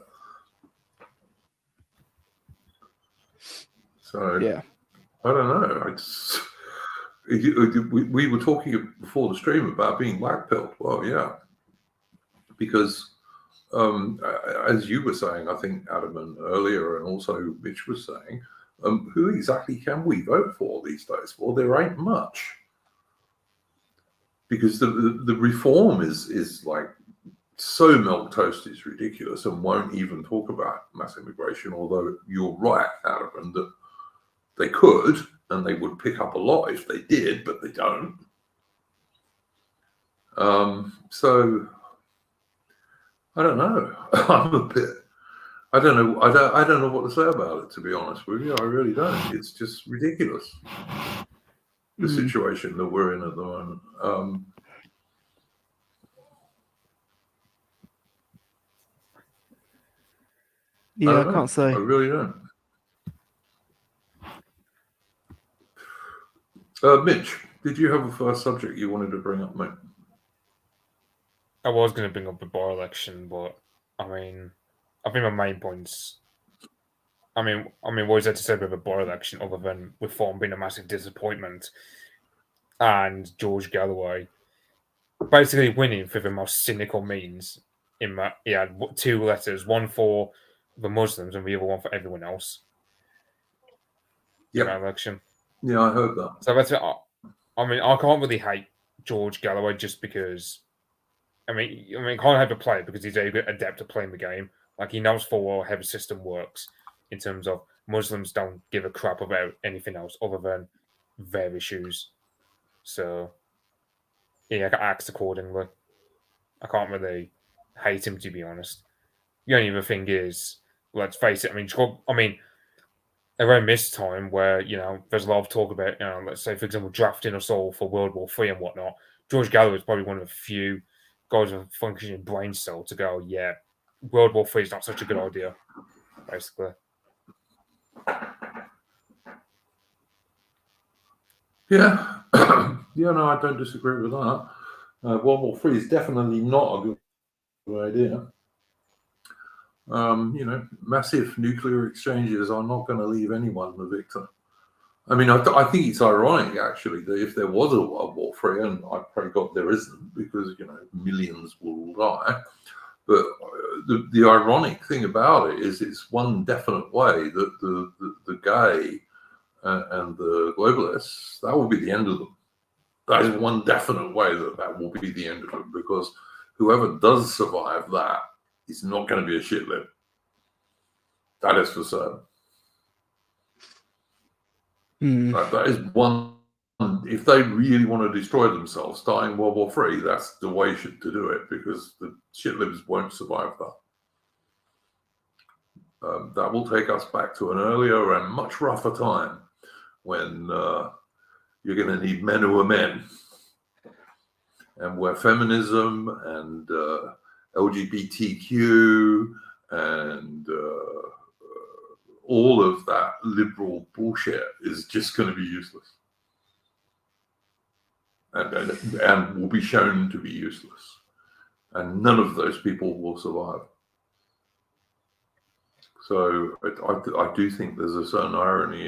S1: So
S2: Yeah.
S1: I don't know. We were talking before the stream about being blackpilled. Well, yeah, because as you were saying, I think Adam and earlier, and also Mitch was saying, who exactly can we vote for these days? Well, there ain't much, because the reform is like so milquetoast, is ridiculous, and won't even talk about mass immigration. Although you're right, Adam, that they could, and they would pick up a lot if they did, but they don't. So I don't know. I'm a bit. I don't know. I don't know what to say about it, to be honest with you. I really don't. It's just ridiculous, the situation that we're in at the moment.
S2: Yeah, I can't say.
S1: I really don't. Mitch, did you have a first subject you wanted to bring up, mate?
S3: I was going to bring up the by-election, but I mean, I think my main points. I mean, what is there to say about the by-election other than reform being a massive disappointment and George Galloway basically winning through the most cynical means? He had 2 letters, one for the Muslims and the other one for everyone else.
S1: Yeah,
S3: election.
S1: Yeah, I heard that.
S3: So that's it. I mean, I can't really hate George Galloway just because. I mean, can't have a player because he's very good, adept at playing the game. Like, he knows full well how the system works in terms of Muslims don't give a crap about anything else other than their issues. So, yeah, I acts accordingly. I can't really hate him, to be honest. The only other thing is, let's face it. I mean, around this time where, there's a lot of talk about, let's say, for example, drafting us all for World War III and whatnot. George Galloway is probably one of the few guys with a functioning brain cell to go, yeah, World War III is not such a good idea, basically.
S1: Yeah. No, I don't disagree with that. World War III is definitely not a good idea. Massive nuclear exchanges are not going to leave anyone the victor. I mean, I think it's ironic, actually, that if there was a World War III, and I pray God there isn't, because, millions will die. But the ironic thing about it is it's one definite way that the gay and the globalists, that will be the end of them. That is one definite way that will be the end of them, because whoever does survive that is not going to be a shitlib. That is for certain. That is one. If they really want to destroy themselves, starting World War III, that's the way to do it, because the shitlibs won't survive that. That will take us back to an earlier and much rougher time when you're going to need men who are men, and where feminism and LGBTQ and all of that liberal bullshit is just going to be useless, and will be shown to be useless, and none of those people will survive. So I do think there's a certain irony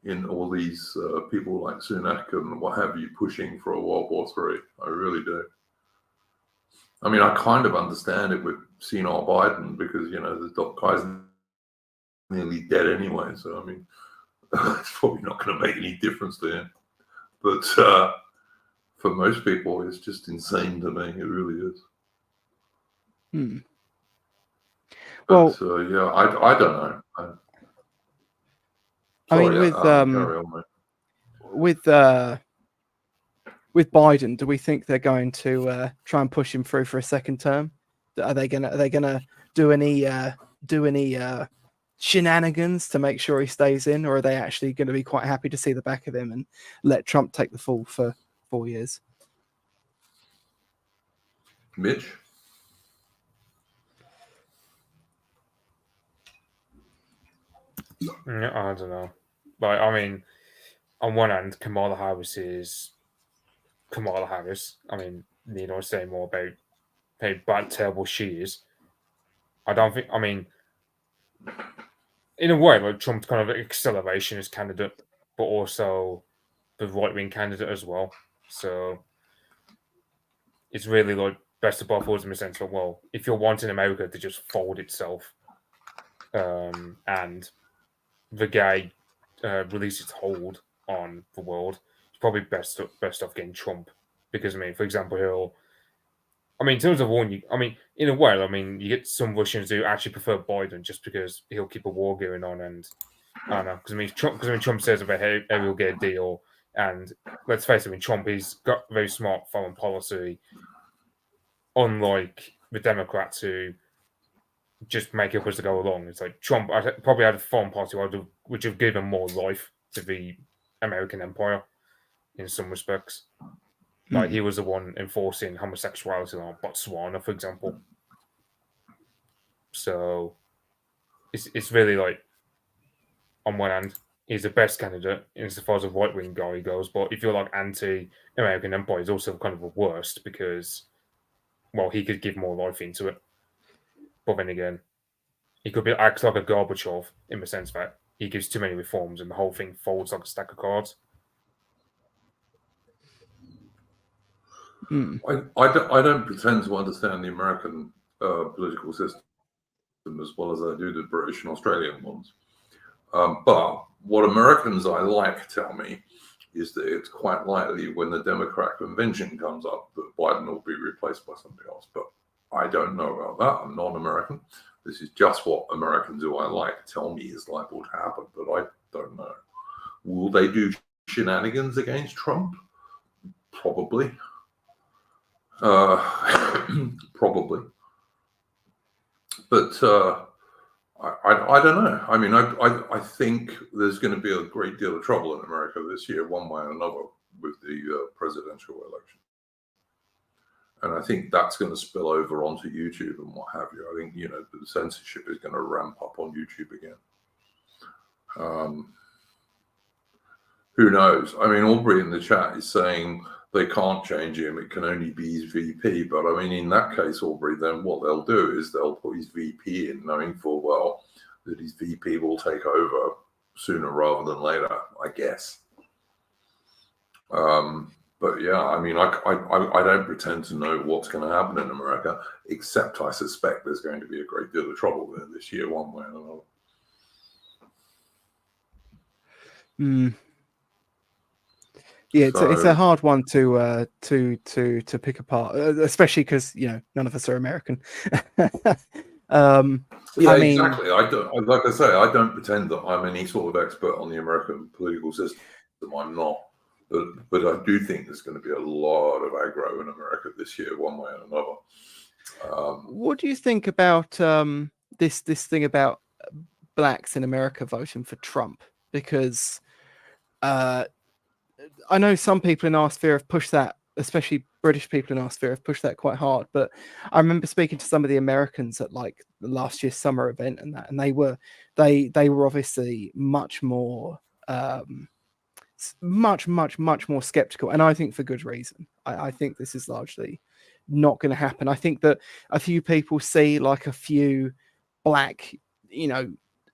S1: in all these people like Sunak and what have you pushing for a World War III. I really do. I mean, I kind of understand it with senile Biden, because, the guy's nearly dead anyway. So, I mean, it's probably not going to make any difference to him. But for most people, it's just insane to me. It really is. But,
S2: well,
S1: I don't know.
S2: with Biden, do we think they're going to try and push him through for a second term? Are they gonna do any shenanigans to make sure he stays in, or are they actually going to be quite happy to see the back of him and let Trump take the fall for 4 years?
S1: Mitch?
S3: I don't know. Like, I mean, on one hand, Kamala Harris is Kamala Harris. I mean, you know, say more about how bad, terrible she is. I don't think. I mean, in a way, like Trump's kind of an accelerationist candidate, but also the right wing candidate as well. So it's really like best of both worlds in the sense of, well, if you're wanting America to just fold itself, and the guy release its hold on the world, it's probably best off getting Trump, because I mean, for example, in terms of war, in a way, I mean, you get some Russians who actually prefer Biden just because he'll keep a war going on, and I don't know, because Trump says about how he'll get a deal, and let's face it, Trump, he's got very smart foreign policy, unlike the Democrats who just make it up as they go along. It's like Trump probably had a foreign policy which have given more life to the American empire in some respects. Like he was the one enforcing homosexuality on Botswana, for example. So it's really like, on one hand, he's the best candidate insofar as a right wing guy goes, but if you're like anti-American empire, he's also kind of the worst because, well, he could give more life into it. But then again, he could act like a Gorbachev in the sense that he gives too many reforms and the whole thing folds like a stack of cards.
S1: I don't pretend to understand the American political system as well as I do the British and Australian ones. But what Americans I like tell me is that it's quite likely when the Democrat convention comes up that Biden will be replaced by somebody else. But I don't know about that. I'm non-American. This is just what Americans who I like tell me is liable to happen, but I don't know. Will they do shenanigans against Trump? Probably. Probably. But I don't know. I mean, I think there's going to be a great deal of trouble in America this year, one way or another, with the presidential election. And I think that's going to spill over onto YouTube and what have you. I think, you know, the censorship is going to ramp up on YouTube again. Who knows? I mean, Aubrey in the chat is saying they can't change him. It can only be his VP. But I mean, in that case, Aubrey, then what they'll do is they'll put his VP in, knowing full well that his VP will take over sooner rather than later, I guess. But yeah, I mean, I don't pretend to know what's going to happen in America, except I suspect there's going to be a great deal of trouble there this year, one way or another.
S2: Yeah, it's a hard one to pick apart, especially because, you know, none of us are American.
S1: Yeah, I mean, exactly. I don't, like I say, I don't pretend that I'm any sort of expert on the American political system. I'm not. But I do think there's going to be a lot of aggro in America this year, one way or another.
S2: What do you think about this thing about blacks in America voting for Trump? Because I know some people in our sphere have pushed that, especially British people in our sphere have pushed that quite hard. But I remember speaking to some of the Americans at like the last year's summer event and that, and they were obviously much more much more skeptical, and I think for good reason. I think this is largely not going to happen. I think that a few people see like a few black, you know,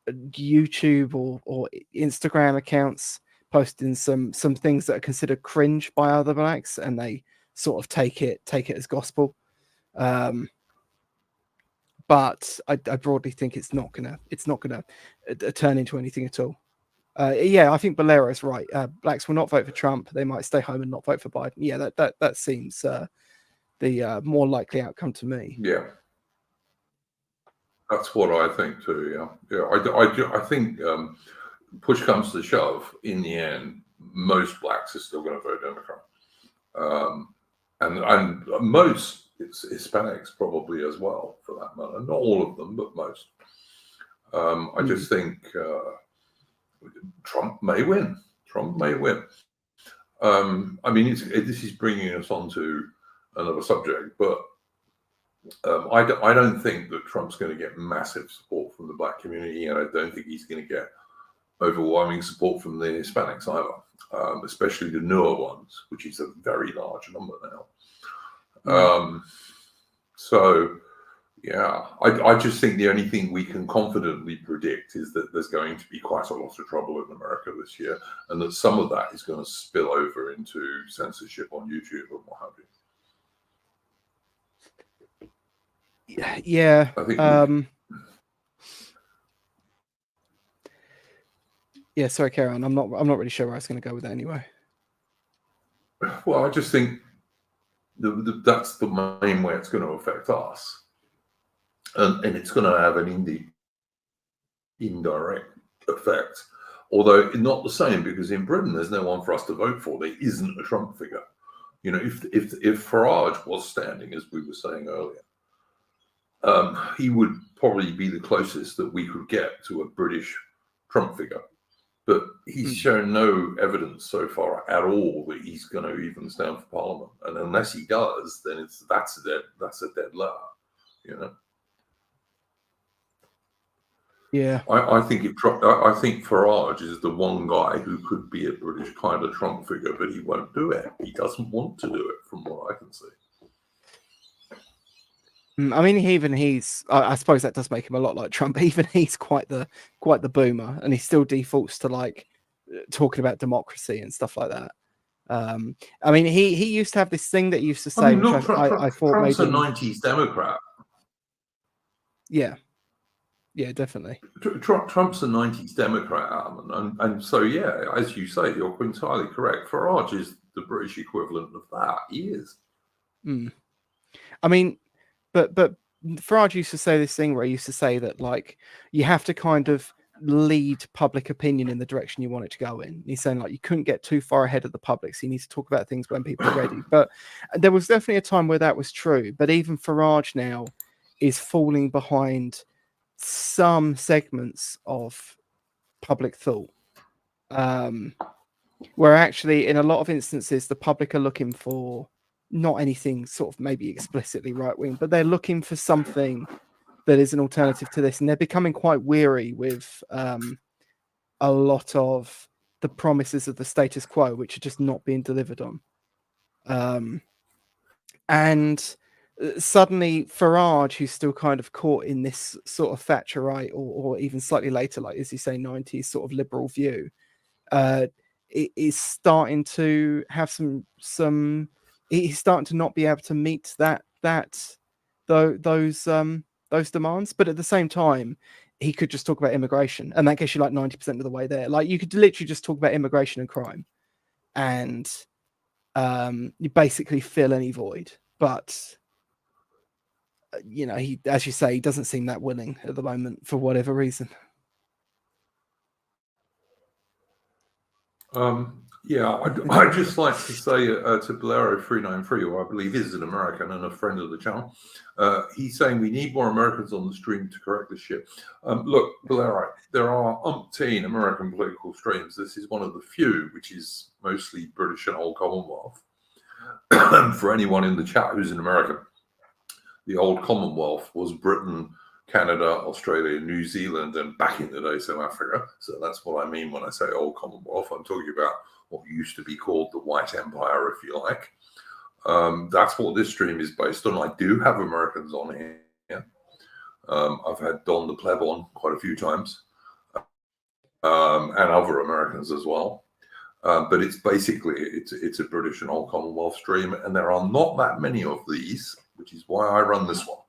S2: YouTube or Instagram accounts posting some things that are considered cringe by other blacks, and they sort of take it as gospel. But I broadly think it's not gonna turn into anything at all. Yeah, I think Balero's right. Blacks will not vote for Trump. They might stay home and not vote for Biden. Yeah, that seems the more likely outcome to me.
S1: Yeah, that's what I think too. Yeah. I think push comes to shove, in the end, most blacks are still going to vote Democrat, and most, it's Hispanics probably as well, for that matter. Not all of them, but most. I just think Trump may win. Trump may win. I mean, this is bringing us on to another subject, but I don't think that Trump's going to get massive support from the black community, and I don't think he's going to get overwhelming support from the Hispanics either, especially the newer ones, which is a very large number now. So, yeah, I just think the only thing we can confidently predict is that there's going to be quite a lot of trouble in America this year, and that some of that is going to spill over into censorship on YouTube and what have you.
S2: Yeah.
S1: I think
S2: yeah, sorry, Karen. I'm not really sure where I was going to go with that anyway.
S1: Well, I just think that's the main way it's going to affect us, and it's going to have an indirect effect, although not the same, because in Britain there's no one for us to vote for. There isn't a Trump figure. You know, if Farage was standing, as we were saying earlier, he would probably be the closest that we could get to a British Trump figure. But he's shown no evidence so far at all that he's going to even stand for Parliament. And unless he does, then that's a dead letter, you know.
S2: Yeah,
S1: I think Farage is the one guy who could be a British kind of Trump figure, but he won't do it. He doesn't want to do it, from what I can see.
S2: I mean, I suppose that does make him a lot like Trump. Even he's quite the boomer, and he still defaults to like talking about democracy and stuff like that. I mean, he used to have this thing that he used to say, which I thought
S1: Trump's
S2: made him
S1: a 90s Democrat.
S2: Yeah, definitely.
S1: Trump's a 90s Democrat, Alan, and so yeah, as you say, you're entirely correct. Farage is the British equivalent of that. He is.
S2: I mean, but Farage used to say this thing where he used to say that like you have to kind of lead public opinion in the direction you want it to go in. He's saying like you couldn't get too far ahead of the public, so you need to talk about things when people are ready. But there was definitely a time where that was true. But even Farage now is falling behind some segments of public thought, where actually in a lot of instances the public are looking for not anything sort of maybe explicitly right wing, but they're looking for something that is an alternative to this, and they're becoming quite weary with a lot of the promises of the status quo, which are just not being delivered on. And suddenly Farage, who's still kind of caught in this sort of Thatcherite or even slightly later, like as you say, 90s sort of liberal view, it is starting to have some. He's starting to not be able to meet those demands, but at the same time, he could just talk about immigration, and that gets you like 90% of the way there. Like you could literally just talk about immigration and crime, and you basically fill any void. But you know, he, as you say, he doesn't seem that willing at the moment for whatever reason.
S1: Yeah, I'd just like to say to Bolero393, who I believe is an American and a friend of the channel, he's saying we need more Americans on the stream to correct this shit. Look, Bolero, there are umpteen American political streams. This is one of the few, which is mostly British and Old Commonwealth. For anyone in the chat who's an American, the Old Commonwealth was Britain, Canada, Australia, New Zealand, and back in the day, South Africa. So that's what I mean when I say Old Commonwealth. I'm talking about what used to be called the White Empire, if you like. That's what this stream is based on. I do have Americans on here. I've had Don the Pleb on quite a few times, and other Americans as well. But it's basically, it's a British and Old Commonwealth stream, and there are not that many of these, which is why I run this one.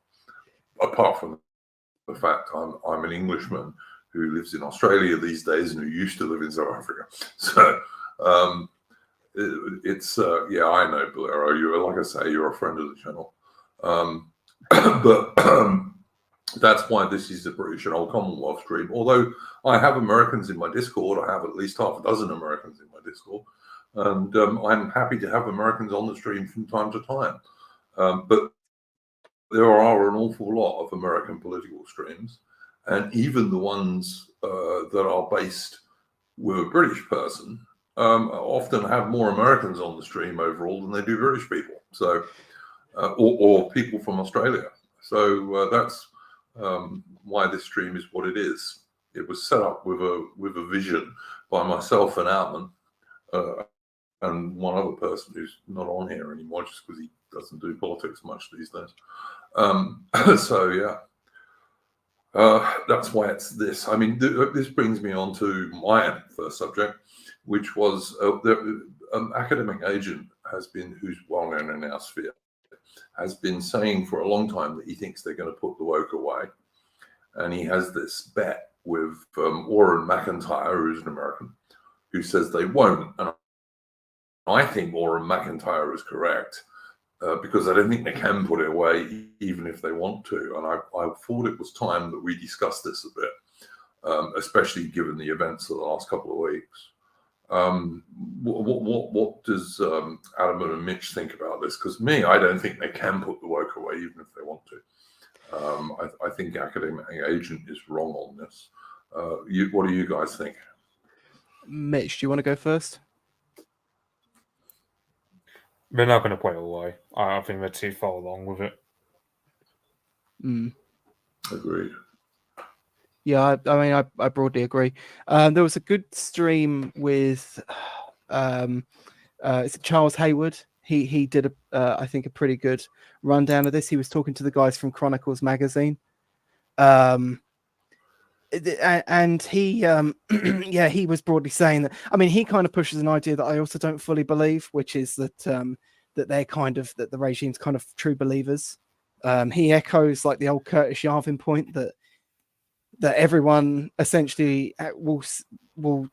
S1: Apart from the fact I'm an Englishman who lives in Australia these days and who used to live in South Africa. So yeah, I know, Bolero. You, like I say, you're a friend of the channel. But that's why this is the British and Old Commonwealth stream. Although I have Americans in my Discord, I have at least half a dozen Americans in my Discord, and I'm happy to have Americans on the stream from time to time. But there are an awful lot of American political streams, and even the ones that are based with a British person often have more Americans on the stream overall than they do British people. So, or people from Australia. So that's why this stream is what it is. It was set up with a vision by myself and Outman, and one other person who's not on here anymore, just because he doesn't do politics much these days. So yeah, that's why it's this. I mean, this brings me on to my first subject, which was academic agent who's well known in our sphere, has been saying for a long time that he thinks they're going to put the woke away. And he has this bet with Warren McIntyre, who's an American, who says they won't. And I think Warren McIntyre is correct, because I don't think they can put it away even if they want to. And I thought it was time that we discussed this a bit, especially given the events of the last couple of weeks. What does Adam and Mitch think about this? Because I don't think they can put the woke away even if they want to. I think academic agent is wrong on this. What do you guys think?
S2: Mitch, do you want to go first?
S3: They're not going to put it away. I think they're too far along with it.
S1: Agreed.
S2: Yeah, I mean, I broadly agree. There was a good stream with it's Charles Hayward. He did I think a pretty good rundown of this. He was talking to the guys from Chronicles magazine, and he yeah, he was broadly saying that. I mean, he kind of pushes an idea that I also don't fully believe, which is that that the regime's kind of true believers. He echoes like the old Curtis Yarvin point that everyone essentially will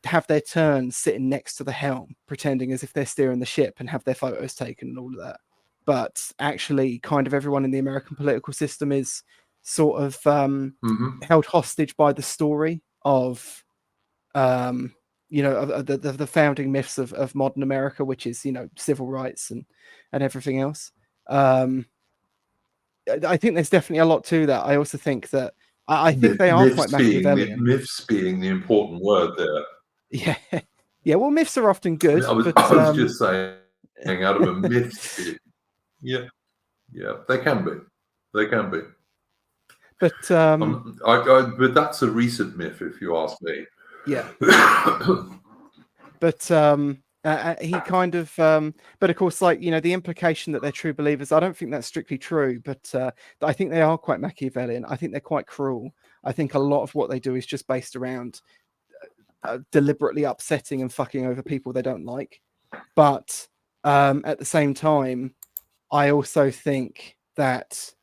S2: have their turn sitting next to the helm, pretending as if they're steering the ship and have their photos taken and all of that. But actually, kind of everyone in the American political system is sort of held hostage by the story of, the founding myths of modern America, which is, civil rights and everything else. I think there's definitely a lot to that. I also think that I think they are quite Machiavellian.
S1: Myths being the important word there.
S2: Yeah, yeah. Well, myths are often good.
S1: I was just saying, out of a myth. Yeah, they can be.
S2: But
S1: but that's a recent myth, if you ask me.
S2: Yeah. But he kind of, but of course, like, the implication that they're true believers, I don't think that's strictly true, but I think they are quite Machiavellian. I think they're quite cruel. I think a lot of what they do is just based around deliberately upsetting and fucking over people they don't like. But at the same time, I also think that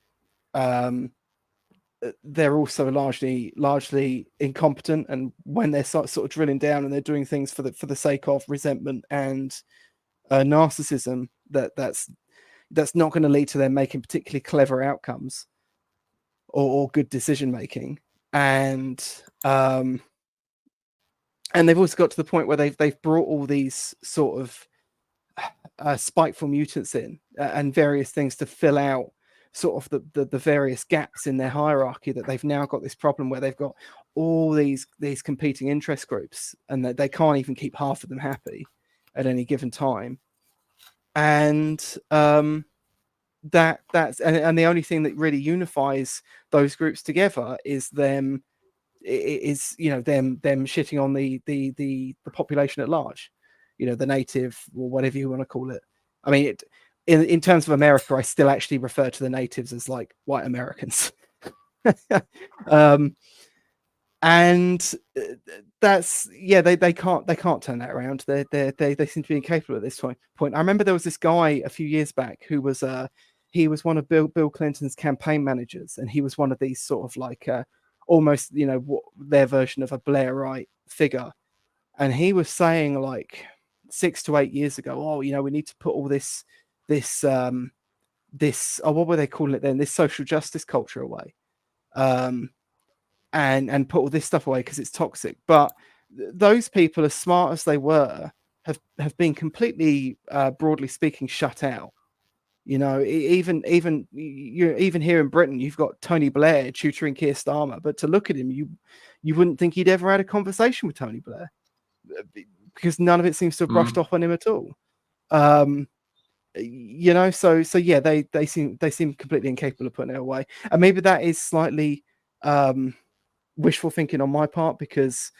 S2: they're also largely incompetent, and when they're sort of drilling down and they're doing things for the sake of resentment and narcissism, that's not going to lead to them making particularly clever outcomes or good decision making. And they've also got to the point where they've brought all these sort of spiteful mutants in and various things to fill out sort of the various gaps in their hierarchy, that they've now got this problem where they've got all these competing interest groups and that they can't even keep half of them happy at any given time. And that's the only thing that really unifies those groups together is them shitting on the population at large, the native, or whatever you want to call it. I mean, in terms of America, I still actually refer to the natives as like white Americans. And that's, yeah, they can't turn that around. They seem to be incapable at this point. I remember there was this guy a few years back who was he was one of Bill Clinton's campaign managers, and he was one of these sort of like almost their version of a Blairite figure. And he was saying like 6 to 8 years ago, we need to put all this what were they calling it then? This social justice culture away, and put all this stuff away because it's toxic. But those people, as smart as they were, have been completely, broadly speaking, shut out. You know, even here in Britain, you've got Tony Blair tutoring Keir Starmer, but to look at him, you wouldn't think he'd ever had a conversation with Tony Blair, because none of it seems to have brushed off on him at all. You know, so yeah, they seem completely incapable of putting it away, and maybe that is slightly wishful thinking on my part, because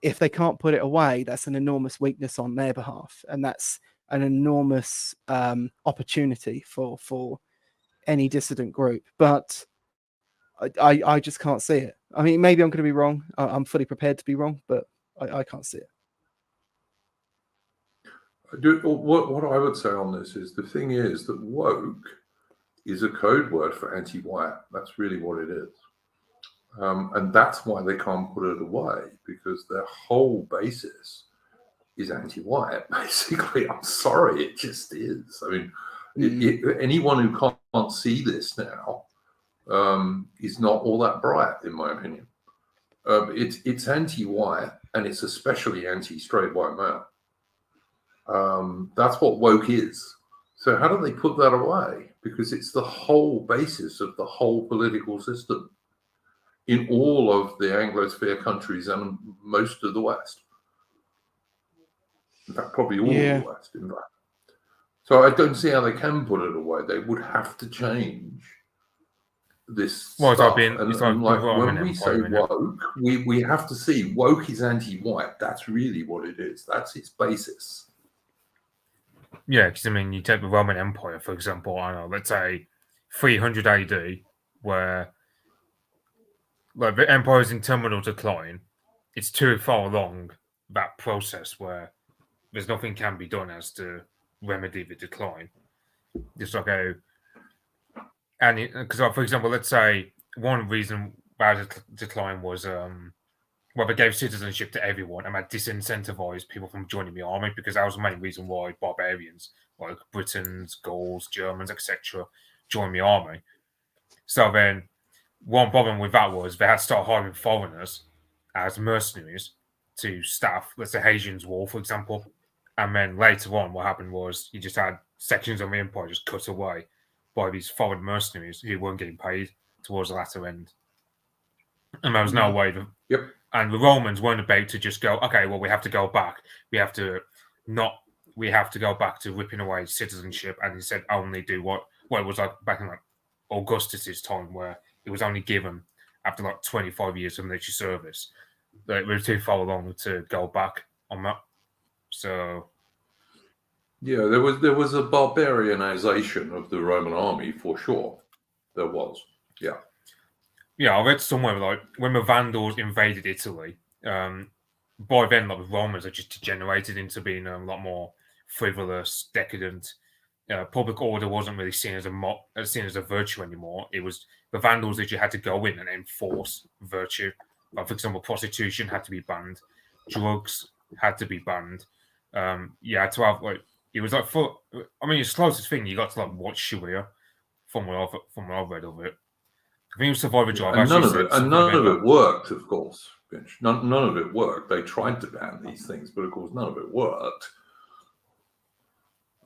S2: if they can't put it away, that's an enormous weakness on their behalf, and that's an enormous opportunity for any dissident group. But I just can't see it. I mean, maybe I'm going to be wrong. I'm fully prepared to be wrong, but I can't see it.
S1: What I would say on this is, the thing is that woke is a code word for anti-white. That's really what it is. And that's why they can't put it away, because their whole basis is anti-white, basically. I'm sorry, it just is. I mean, anyone who can't see this now is not all that bright, in my opinion. It's anti-white, and it's especially anti-straight white male. That's what woke is. So how do they put that away? Because it's the whole basis of the whole political system in all of the Anglosphere countries and most of the West. In fact, probably all of the West, in fact. So I don't see how they can put it away. They would have to change this stuff. And like when we say woke, we have to see woke is anti-white. That's really what it is. That's its basis.
S3: Yeah, because I mean, you take the Roman Empire, for example, I don't know, let's say 300 AD, where like the empire's in terminal decline. It's too far along that process where there's nothing can be done as to remedy the decline. Just like because for example, let's say one reason why the decline was they gave citizenship to everyone and that disincentivized people from joining the army, because that was the main reason why barbarians like Britons, Gauls, Germans, etc. joined the army. So then one problem with that was they had to start hiring foreigners as mercenaries to staff, let's say, Hadrian's Wall, for example. And then later on, what happened was you just had sections of the empire just cut away by these foreign mercenaries who weren't getting paid towards the latter end. And there was no way. And the Romans weren't about to just go, okay, well, we have to go back. We have to go back to ripping away citizenship, and instead only do what it was like back in like Augustus's time, where it was only given after like 25 years of military service. Like, we were too far along to go back on that. So
S1: yeah, there was a barbarianization of the Roman army for sure. There was, yeah.
S3: Yeah, I read somewhere like when the Vandals invaded Italy, by then like the Romans had just degenerated into being a lot more frivolous, decadent. Public order wasn't really seen as a virtue anymore. It was the Vandals that you had to go in and enforce virtue. Like, for example, prostitution had to be banned, drugs had to be banned. You had to have like it was like full. I mean, it's the closest thing you got to like watch Sharia from what I've read of it. I think it was Survivor Drive.
S1: And none of it worked, of course. None of it worked. They tried to ban these things, but of course, none of it worked.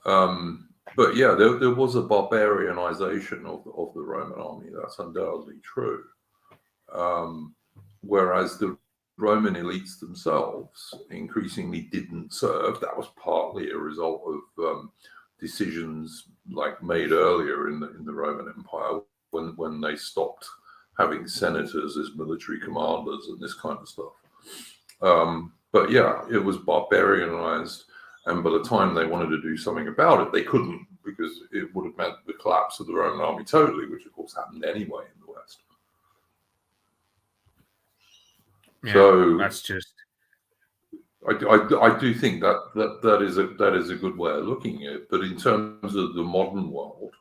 S1: But yeah, there was a barbarianization of the Roman army. That's undoubtedly true. Whereas the Roman elites themselves increasingly didn't serve. That was partly a result of decisions like made earlier in the Roman Empire, when they stopped having senators as military commanders and this kind of stuff. But yeah, it was barbarianized, and by the time they wanted to do something about it, they couldn't, because it would have meant the collapse of the Roman army totally, which of course happened anyway in the West.
S3: Yeah,
S1: so
S3: that's just.
S1: I do think that is a good way of looking at it. But in terms of the modern world,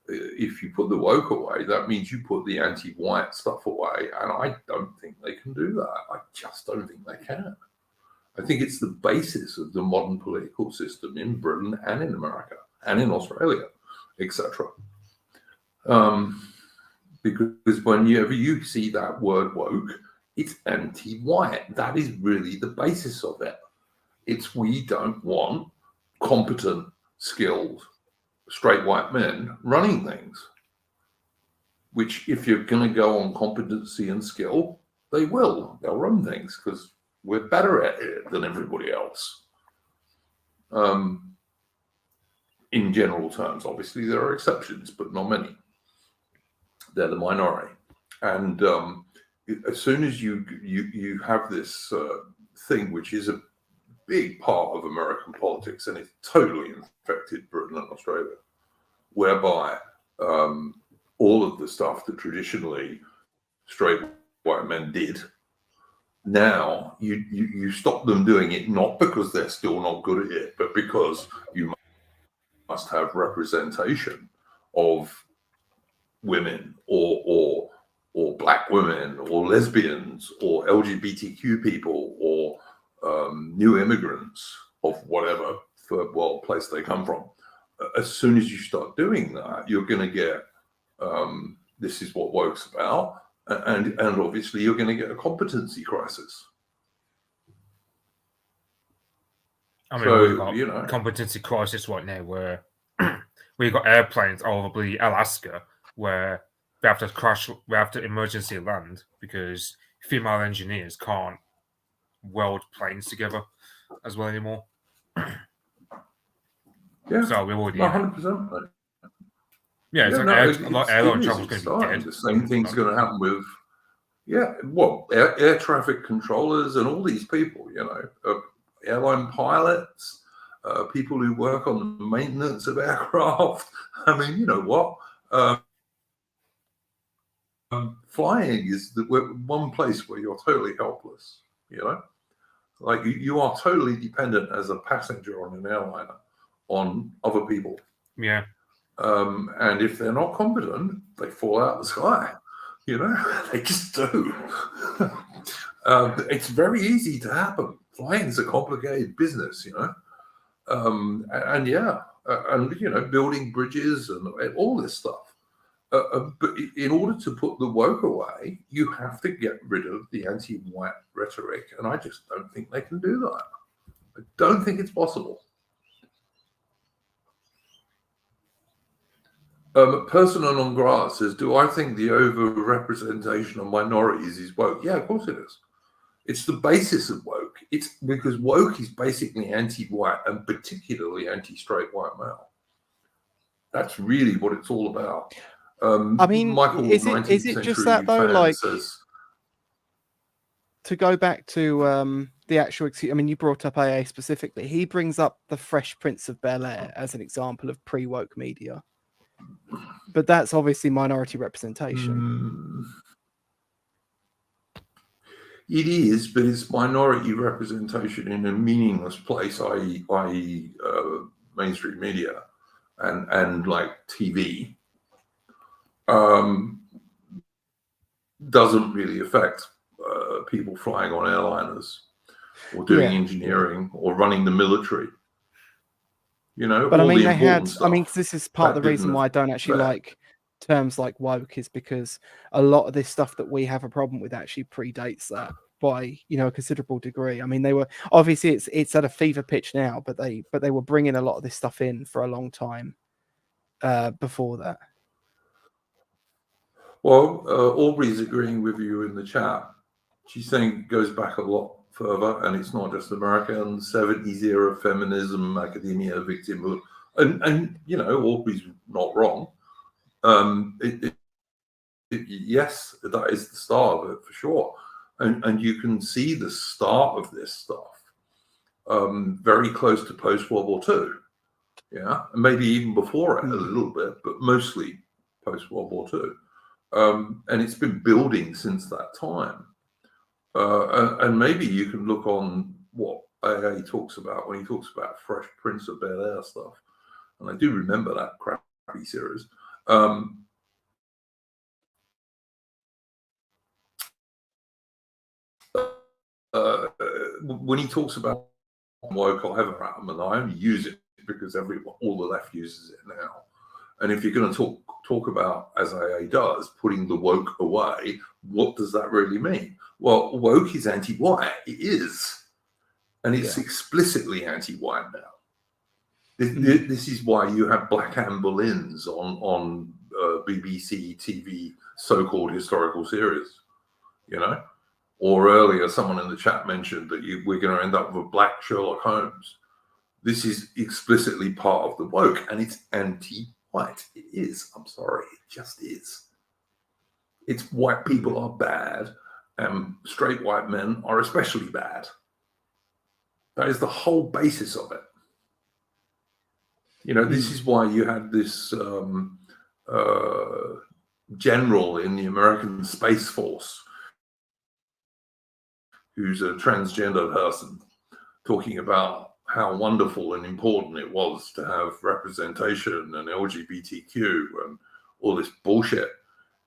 S1: if you put the woke away, that means you put the anti-white stuff away, and I don't think they can do that. I just don't think they can. I think it's the basis of the modern political system in Britain and in America and in Australia, etc. Because whenever you see that word woke, it's anti-white. That is really the basis of it. It's we don't want competent, skilled, straight white men running things, which if you're going to go on competency and skill, they'll run things because we're better at it than everybody else. In general terms, obviously there are exceptions, but not many. They're the minority. And as soon as you have this thing, which is a big part of American politics, and it's totally infected Britain and Australia, whereby all of the stuff that traditionally straight white men did, now you stop them doing it, not because they're still not good at it, but because you must have representation of women or black women or lesbians or LGBTQ people or new immigrants of whatever place they come from. As soon as you start doing that, you're going to get this is what woke's about, and obviously you're going to get a competency crisis.
S3: I mean, we've got competency crisis right now where we've got airplanes over Alaska where we have to emergency land because female engineers can't weld planes together as well anymore.
S1: Yeah,
S3: so we're already
S1: 100%.
S3: Yeah, it's like airline travel is going to be dead.
S1: The same thing's going to happen with air traffic controllers and all these people, airline pilots, people who work on the maintenance of aircraft. I mean, you know what? Flying is the one place where you're totally helpless, like you are totally dependent as a passenger on an airliner on other people.
S3: Yeah.
S1: And if they're not competent, they fall out of the sky. They just do. It's very easy to happen. Flying is a complicated business, and building bridges and all this stuff. But in order to put the woke away, you have to get rid of the anti-white rhetoric, and I just don't think they can do that. I don't think it's possible. Persona non grata says, do I think the over-representation of minorities is woke? Yeah, of course it is. It's the basis of woke. It's because woke is basically anti-white and particularly anti-straight white male. That's really what it's all about.
S2: I mean,
S1: Michael,
S2: is it just that though? Like, says, to go back to the actual, I mean, you brought up AA specifically. He brings up the Fresh Prince of Bel-Air as an example of pre-woke media. But that's obviously minority representation.
S1: It is, but it's minority representation in a meaningless place, i.e. Mainstream media and like TV. Doesn't really affect people flying on airliners or doing engineering or running the military.
S2: But I mean, this is part of the reason why I don't actually like terms like woke, is because a lot of this stuff that we have a problem with actually predates that by a considerable degree. I mean, they were obviously it's at a fever pitch now, but they were bringing a lot of this stuff in for a long time before that.
S1: Well, Aubrey's agreeing with you in the chat. She's saying it goes back a lot further, and it's not just American 70s era feminism, academia, victimhood, and Aubrey's not wrong. Yes, that is the start of it for sure, and you can see the start of this stuff very close to post-World War II, and maybe even before it a little bit, but mostly post-World War II. And it's been building since that time. And maybe you can look on what AA talks about when he talks about Fresh Prince of Bel-Air stuff. And I do remember that crappy series. When he talks about woke, I'll have a atom, and I only use it because all the left uses it now. And if you're going to talk about, as AA does, putting the woke away, what does that really mean? Well, woke is anti-white. It is. And it's explicitly anti-white now. This is why you have Black Anne Boleyn's on BBC TV so-called historical series, you know. Or earlier, someone in the chat mentioned that we're going to end up with a black Sherlock Holmes. This is explicitly part of the woke, and it's anti-white. It is. I'm sorry, it just is. It's white people are bad, and straight white men are especially bad. That is the whole basis of it. You know, this is why you had this general in the American Space Force who's a transgender person talking about how wonderful and important it was to have representation and LGBTQ and all this bullshit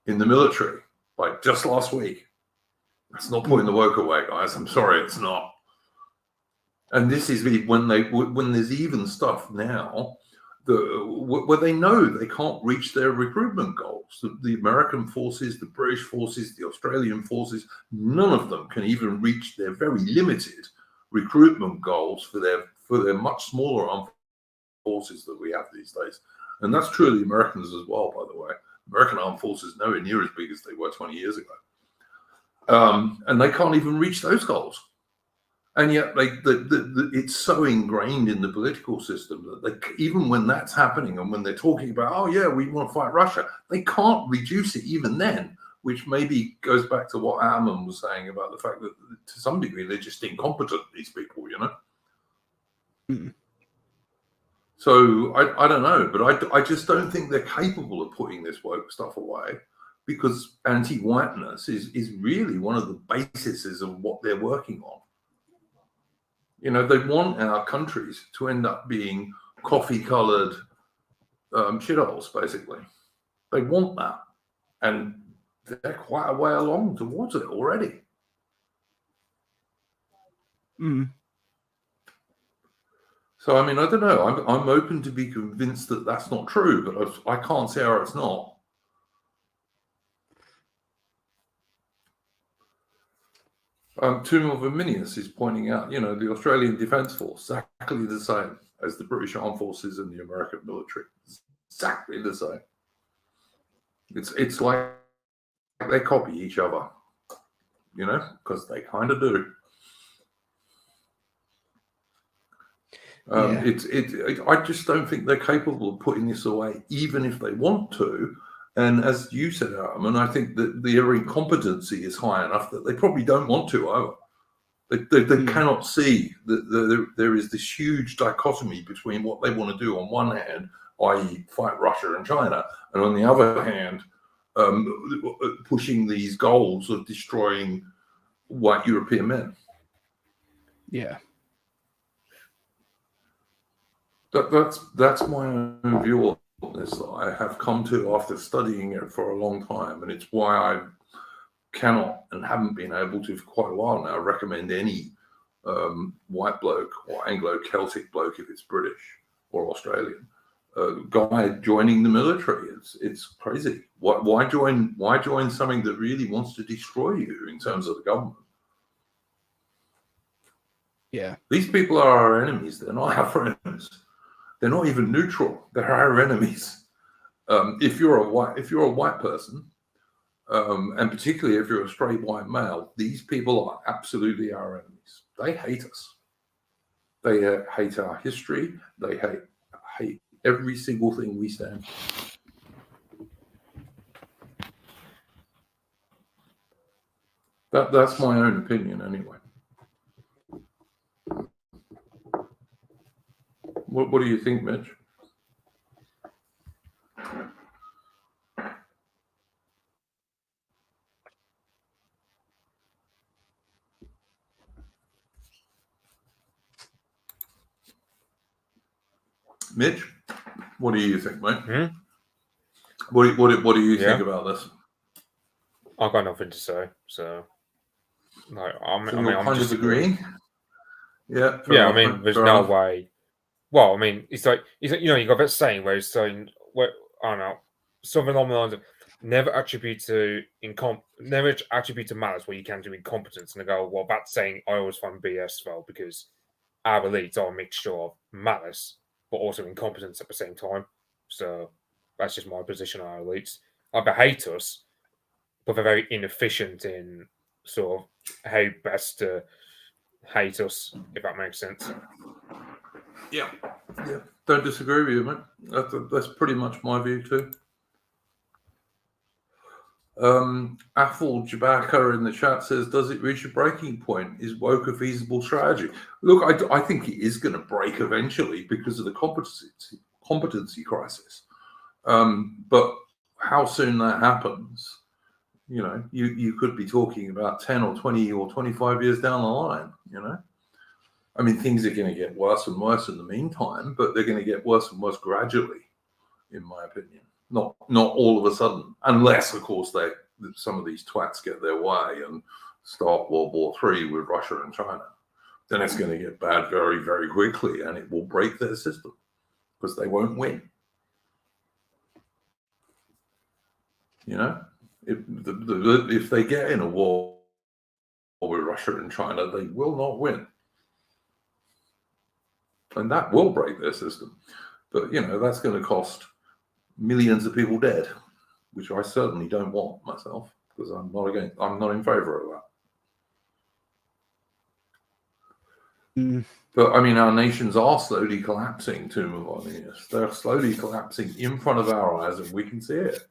S1: in the military, like just last week. That's not putting the woke away, guys. I'm sorry, it's not. And this is when there's even stuff now where they know they can't reach their recruitment goals. The American forces, the British forces, the Australian forces, none of them can even reach their very limited recruitment goals for their much smaller armed forces that we have these days. And that's true of the Americans as well, by the way. American armed forces nowhere near as big as they were 20 years ago. And they can't even reach those goals. And yet it's so ingrained in the political system that even when that's happening and when they're talking about, oh, yeah, we want to fight Russia, they can't reduce it even then, which maybe goes back to what Ammon was saying about the fact that to some degree they're just incompetent, these people, you know? Mm. So I don't know, but I just don't think they're capable of putting this woke stuff away, because anti-whiteness is really one of the bases of what they're working on. You know, they want our countries to end up being coffee-coloured shitholes, basically. They want that. And they're quite a way along towards it already.
S2: Mm.
S1: So, I mean, I don't know. I'm open to be convinced that that's not true, but I can't see how it's not. Tomb of Aminius is pointing out, you know, the Australian Defence Force, exactly the same as the British Armed Forces and the American military. Exactly the same. It's like they copy each other, you know, because they kind of do. I just don't think they're capable of putting this away, even if they want to. And as you said, Adam, I think that their incompetency is high enough that they probably don't want to either. They cannot see that there is this huge dichotomy between what they want to do on one hand, i.e. fight Russia and China, and on the other hand, pushing these goals of destroying white European men.
S2: Yeah.
S1: That's my own view on this that I have come to after studying it for a long time, and it's why I cannot and haven't been able to for quite a while now recommend any white bloke or Anglo-Celtic bloke, if it's British or Australian, guy joining the military. It's crazy. Why join something that really wants to destroy you in terms of the government?
S2: Yeah,
S1: these people are our enemies. They're not our friends. They're not even neutral. They're our enemies. If you're a white person, and particularly if you're a straight white male, these people are absolutely our enemies. They hate us. They hate our history. They hate every single thing we stand for. That's my own opinion, anyway. What do you think, Mitch? Mitch, what do you think, mate? What do you think about this?
S3: I've got nothing to say, so no. I'm
S1: kind
S3: just
S1: of agreeing. Yeah.
S3: Yeah, I mean, there's no way. Well, I mean, it's like you know, you got that saying where it's saying, I don't know, something along the lines of never attribute to malice what you can do incompetence, and they go, well, that's saying I always find BS though, because our elites are a mixture of malice, but also incompetence at the same time. So that's just my position on our elites. Either hate us, but they're very inefficient in sort of how best to hate us, if that makes sense.
S1: Yeah. Don't disagree with you, mate. That's pretty much my view too. Athol Jabaka in the chat says, does it reach a breaking point? Is woke a feasible strategy? Look, I think it is going to break eventually because of the competency crisis. But how soon that happens, you could be talking about 10 or 20 or 25 years down the line, I mean, things are going to get worse and worse in the meantime, but they're going to get worse and worse gradually, in my opinion. Not all of a sudden, unless, of course, some of these twats get their way and start World War III with Russia and China. Then it's going to get bad very, very quickly, and it will break their system because they won't win. If they get in a war with Russia and China, they will not win. And that will break their system. But, that's going to cost millions of people dead, which I certainly don't want myself, because I'm not in favor of that. But I mean, our nations are slowly collapsing, to Melanius. They're slowly collapsing in front of our eyes, and we can see it.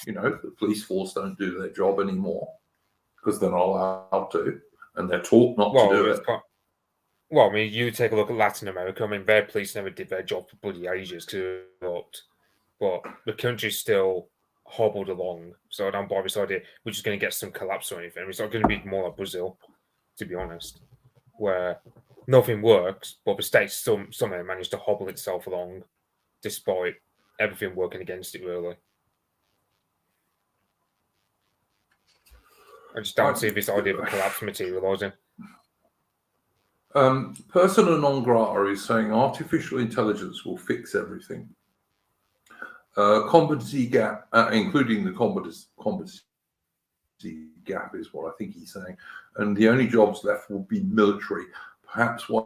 S1: The police force don't do their job anymore because they're not allowed to, and they're taught not to do it.
S3: Well, I mean, you take a look at Latin America. I mean, their police never did their job for bloody ages because but the country's still hobbled along. So I don't buy this idea we're just going to get some collapse or anything. It's not going to be more like Brazil, to be honest, where nothing works, but the state somehow managed to hobble itself along despite everything working against it, really. I just don't see this idea of a collapse materialising.
S1: Persona non grata is saying artificial intelligence will fix everything. Competency gap, including the competency gap, is what I think he's saying. And the only jobs left will be military. Perhaps why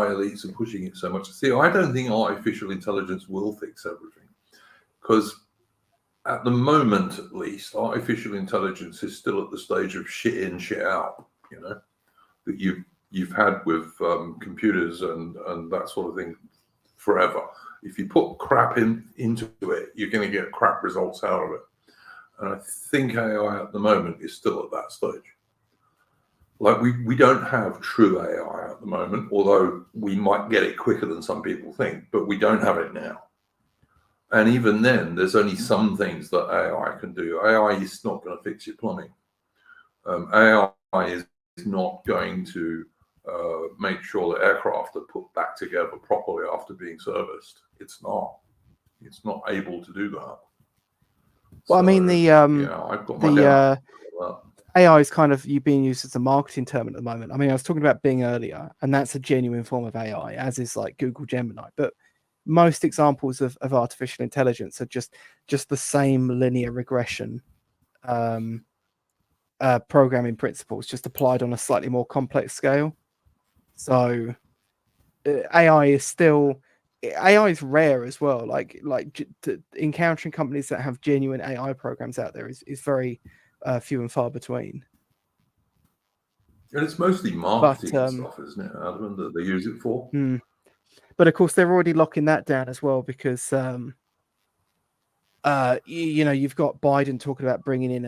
S1: elites are pushing it so much. See, I don't think artificial intelligence will fix everything, because at the moment, at least, artificial intelligence is still at the stage of shit in, shit out. That you've had with computers and that sort of thing forever. If you put crap into it, you're going to get crap results out of it. And I think AI at the moment is still at that stage. Like we don't have true AI at the moment, although we might get it quicker than some people think, but we don't have it now. And even then, there's only some things that AI can do. AI is not going to fix your plumbing. AI is not going to make sure that aircraft are put back together properly after being serviced. It's not able to do that.
S2: Well, I mean,
S1: I've got my doubts about that.
S2: AI is kind of being used as a marketing term at the moment. I mean, I was talking about Bing earlier, and that's a genuine form of AI, as is like Google Gemini. But most examples of artificial intelligence are just the same linear regression programming principles, just applied on a slightly more complex scale. So AI is rare as well. Like encountering companies that have genuine AI programs out there is very few and far between.
S1: And it's mostly marketing stuff, isn't it, Adam, that they use it for?
S2: But of course, they're already locking that down as well, because you've got Biden talking about bringing in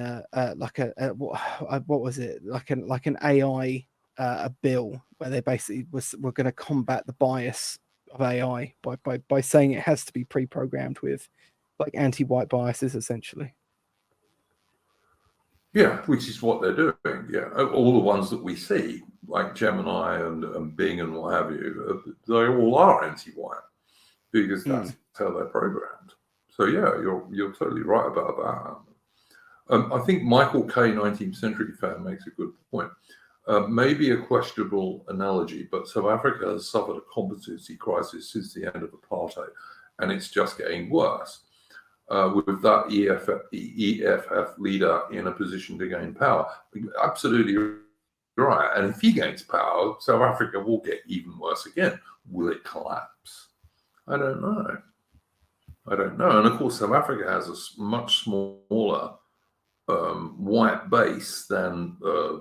S2: what was it, like an AI a bill where they basically were going to combat the bias of AI by saying it has to be pre-programmed with like anti-white biases, essentially.
S1: Yeah, which is what they're doing. Yeah, all the ones that we see, like Gemini and Bing and what have you, they all are anti-white because that's how they're programmed. So yeah, you're totally right about that. I think Michael K, 19th Century fan, makes a good point. Maybe a questionable analogy, but South Africa has suffered a competency crisis since the end of apartheid, and it's just getting worse. With that EFF leader in a position to gain power. Absolutely right. And if he gains power, South Africa will get even worse again. Will it collapse? I don't know. And of course, South Africa has a much smaller white base than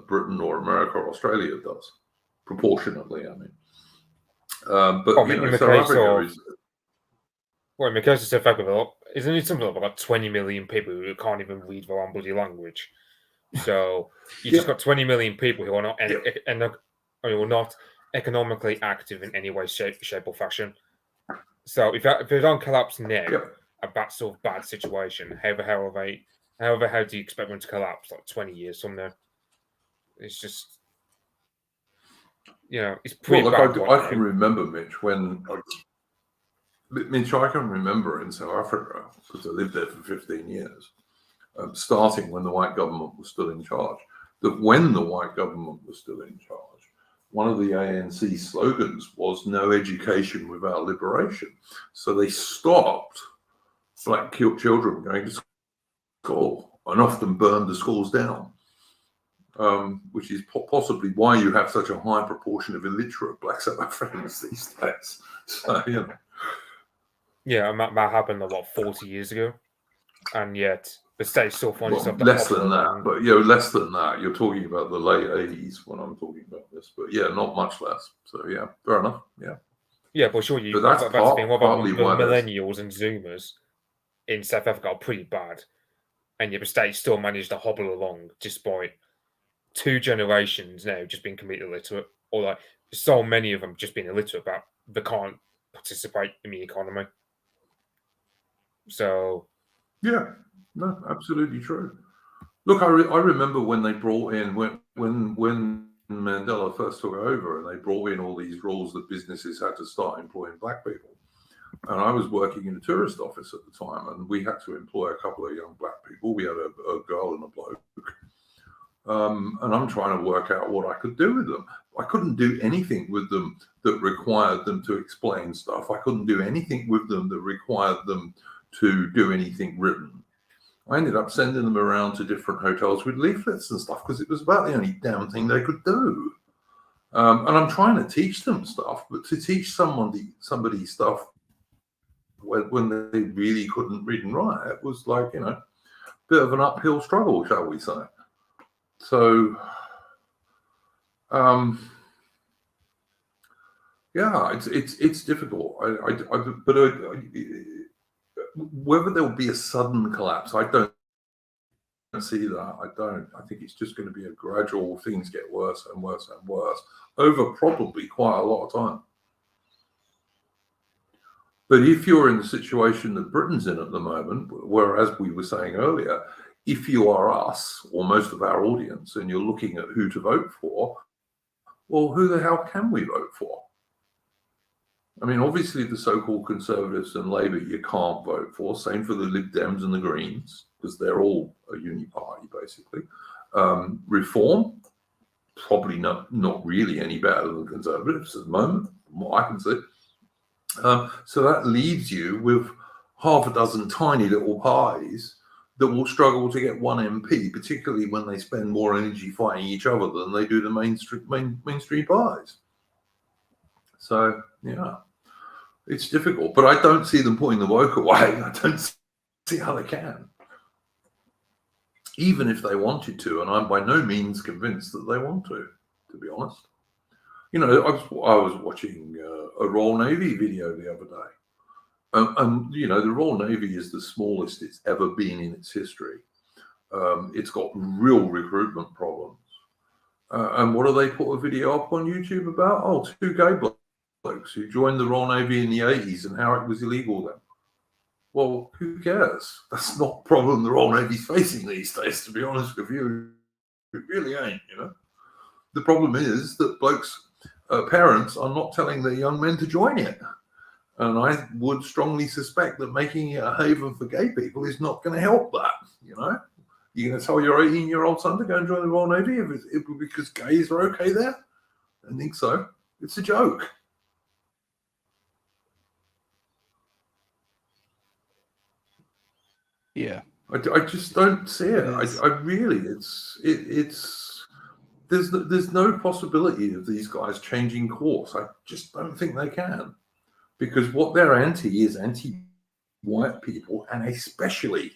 S1: Britain or America or Australia does, proportionately, I mean. But
S3: in the
S1: South
S3: case
S1: Africa
S3: of
S1: is...
S3: Well, in the case of South Africa, isn't it something like 20 million people who can't even read their own bloody language? So you just got 20 million people who are not who are not economically active in any way, shape, or fashion. So if they don't collapse now, a that sort of bad situation, how do you expect them to collapse 20 years from now? It's just, it's pretty bad.
S1: I can remember, Mitch, I can remember in South Africa, because I lived there for 15 years, starting when the white government was still in charge, that when the white government was still in charge, one of the ANC slogans was "No education without liberation." So they stopped black children going to school and often burned the schools down, which is possibly why you have such a high proportion of illiterate black South Africans these days. So,
S3: Yeah, and that happened 40 years ago, and yet the state still finds itself
S1: less than that. But less than that. You're talking about the late 80s when I'm talking about this, but not much less. So fair enough.
S3: Yeah, but sure,
S1: that's
S3: the thing. What about
S1: partly
S3: the
S1: why
S3: millennials and Zoomers in South Africa are pretty bad, and yet the state still managed to hobble along despite 2 generations now just being completely illiterate, or so many of them just being illiterate that they can't participate in the economy. So
S1: no, absolutely true. Look, I remember when they brought in when Mandela first took over, and they brought in all these rules that businesses had to start employing black people. And I was working in a tourist office at the time, and we had to employ a couple of young black people. We had a girl and a bloke. And I'm trying to work out what I could do with them. I couldn't do anything with them that required them to explain stuff. I couldn't do anything with them that required them to do anything written. I ended up sending them around to different hotels with leaflets and stuff because it was about the only damn thing they could do. And I'm trying to teach them stuff, but to teach somebody stuff when they really couldn't read and write, it was like, a bit of an uphill struggle, shall we say. So, it's difficult. Whether there will be a sudden collapse, I don't see that. I don't. I think it's just going to be a gradual. Things get worse and worse and worse over probably quite a lot of time. But if you're in the situation that Britain's in at the moment, where, as we were saying earlier, if you are us or most of our audience and you're looking at who to vote for, well, who the hell can we vote for? I mean, obviously the so-called Conservatives and Labour you can't vote for. Same for the Lib Dems and the Greens, because they're all a uni-party, basically. Reform, probably not really any better than the Conservatives at the moment, from what I can see. So that leaves you with half a dozen tiny little parties that will struggle to get one MP, particularly when they spend more energy fighting each other than they do the mainstream parties. So, it's difficult. But I don't see them putting the woke away. I don't see how they can. Even if they wanted to, and I'm by no means convinced that they want to be honest. I was watching a Royal Navy video the other day. And the Royal Navy is the smallest it's ever been in its history. It's got real recruitment problems. And what do they put a video up on YouTube about? Oh, 2 gay blokes who joined the Royal Navy in the 80s and how it was illegal then. Well, who cares? That's not a problem the Royal Navy's facing these days, to be honest with you. It really ain't, The problem is that blokes, parents are not telling their young men to join it. And I would strongly suspect that making it a haven for gay people is not going to help that, You're going to tell your 18-year-old son to go and join the Royal Navy because gays are okay there? I think so. It's a joke.
S2: Yeah.
S1: I just don't see it. I really, there's no possibility of these guys changing course. I just don't think they can. because what they're anti is anti-white people, and especially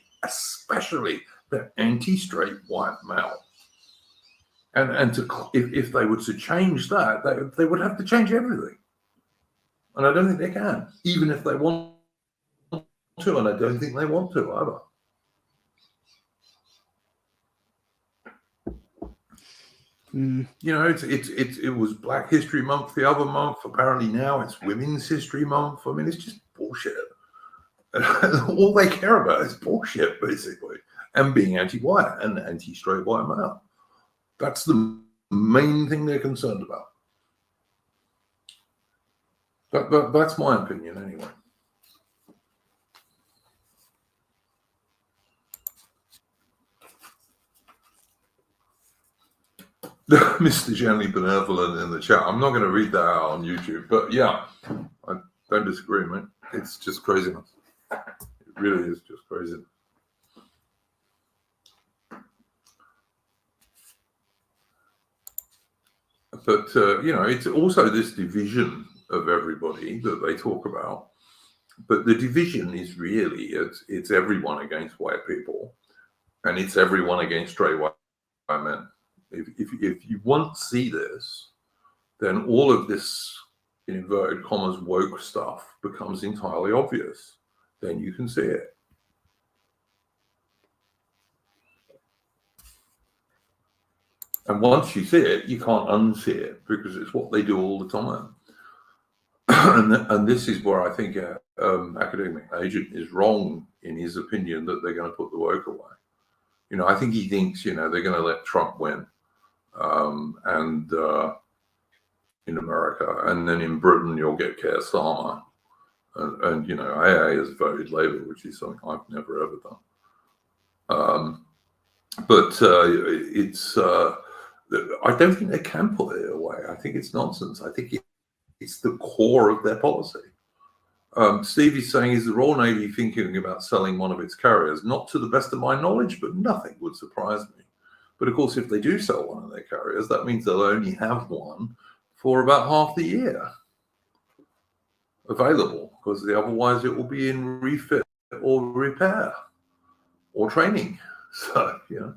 S1: the anti-straight white male. And if they were to change that, they would have to change everything. And I don't think they can, even if they want to, and I don't think they want to either. You know, it was Black History Month the other month. Apparently now it's Women's History Month. I mean, it's just bullshit. All they care about is bullshit, basically, and being anti-white and anti-straight white male. That's the main thing they're concerned about. That's my opinion, anyway. Mr. Gently Benevolent in the chat. I'm not going to read that out on YouTube, but yeah, I don't disagree, mate. It's just craziness. It really is just craziness. But, you know, it's also this division of everybody that they talk about. But the division is really, it's everyone against white people, and it's everyone against straight white men. If you want to see this, then all of this, in inverted commas, woke stuff becomes entirely obvious. Then you can see it. And once you see it, you can't unsee it, because it's what they do all the time. And this is where I think academic agent is wrong in his opinion that they're going to put the woke away. You know, I think he thinks, you know, they're going to let Trump win, and in America, and then in Britain you'll get Keir Starmer, and you know, AA has voted Labour, which is something I've never ever done. But it's I don't think they can put it away. I think it's nonsense. I think it's the core of their policy. Steve is saying, is the Royal Navy thinking about selling one of its carriers? Not to the best of my knowledge, but nothing would surprise me. But of course, if they do sell one of their carriers, that means they'll only have one for about half the year available, because otherwise it will be in refit or repair or training. So, you know.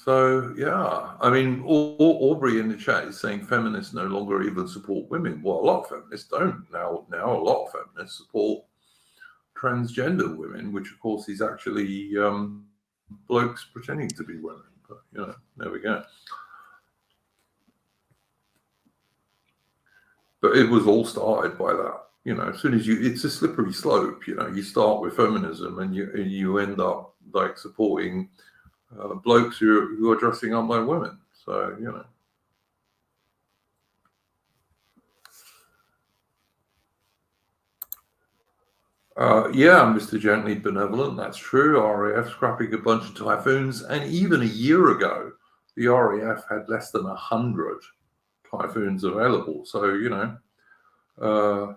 S1: So, yeah, I mean, Aubrey in the chat is saying feminists no longer even support women. Well, a lot of feminists don't. Now a lot of feminists support transgender women, which, of course, is actually blokes pretending to be women. But, you know, there we go. But it was all started by that. You know, as soon as it's a slippery slope. You know, you start with feminism and you end up like supporting blokes who are dressing up like women. So, you know. Yeah, Mr. Gently Benevolent, that's true. RAF scrapping a bunch of Typhoons, and even a year ago, the RAF had less than 100 Typhoons available. So, you know,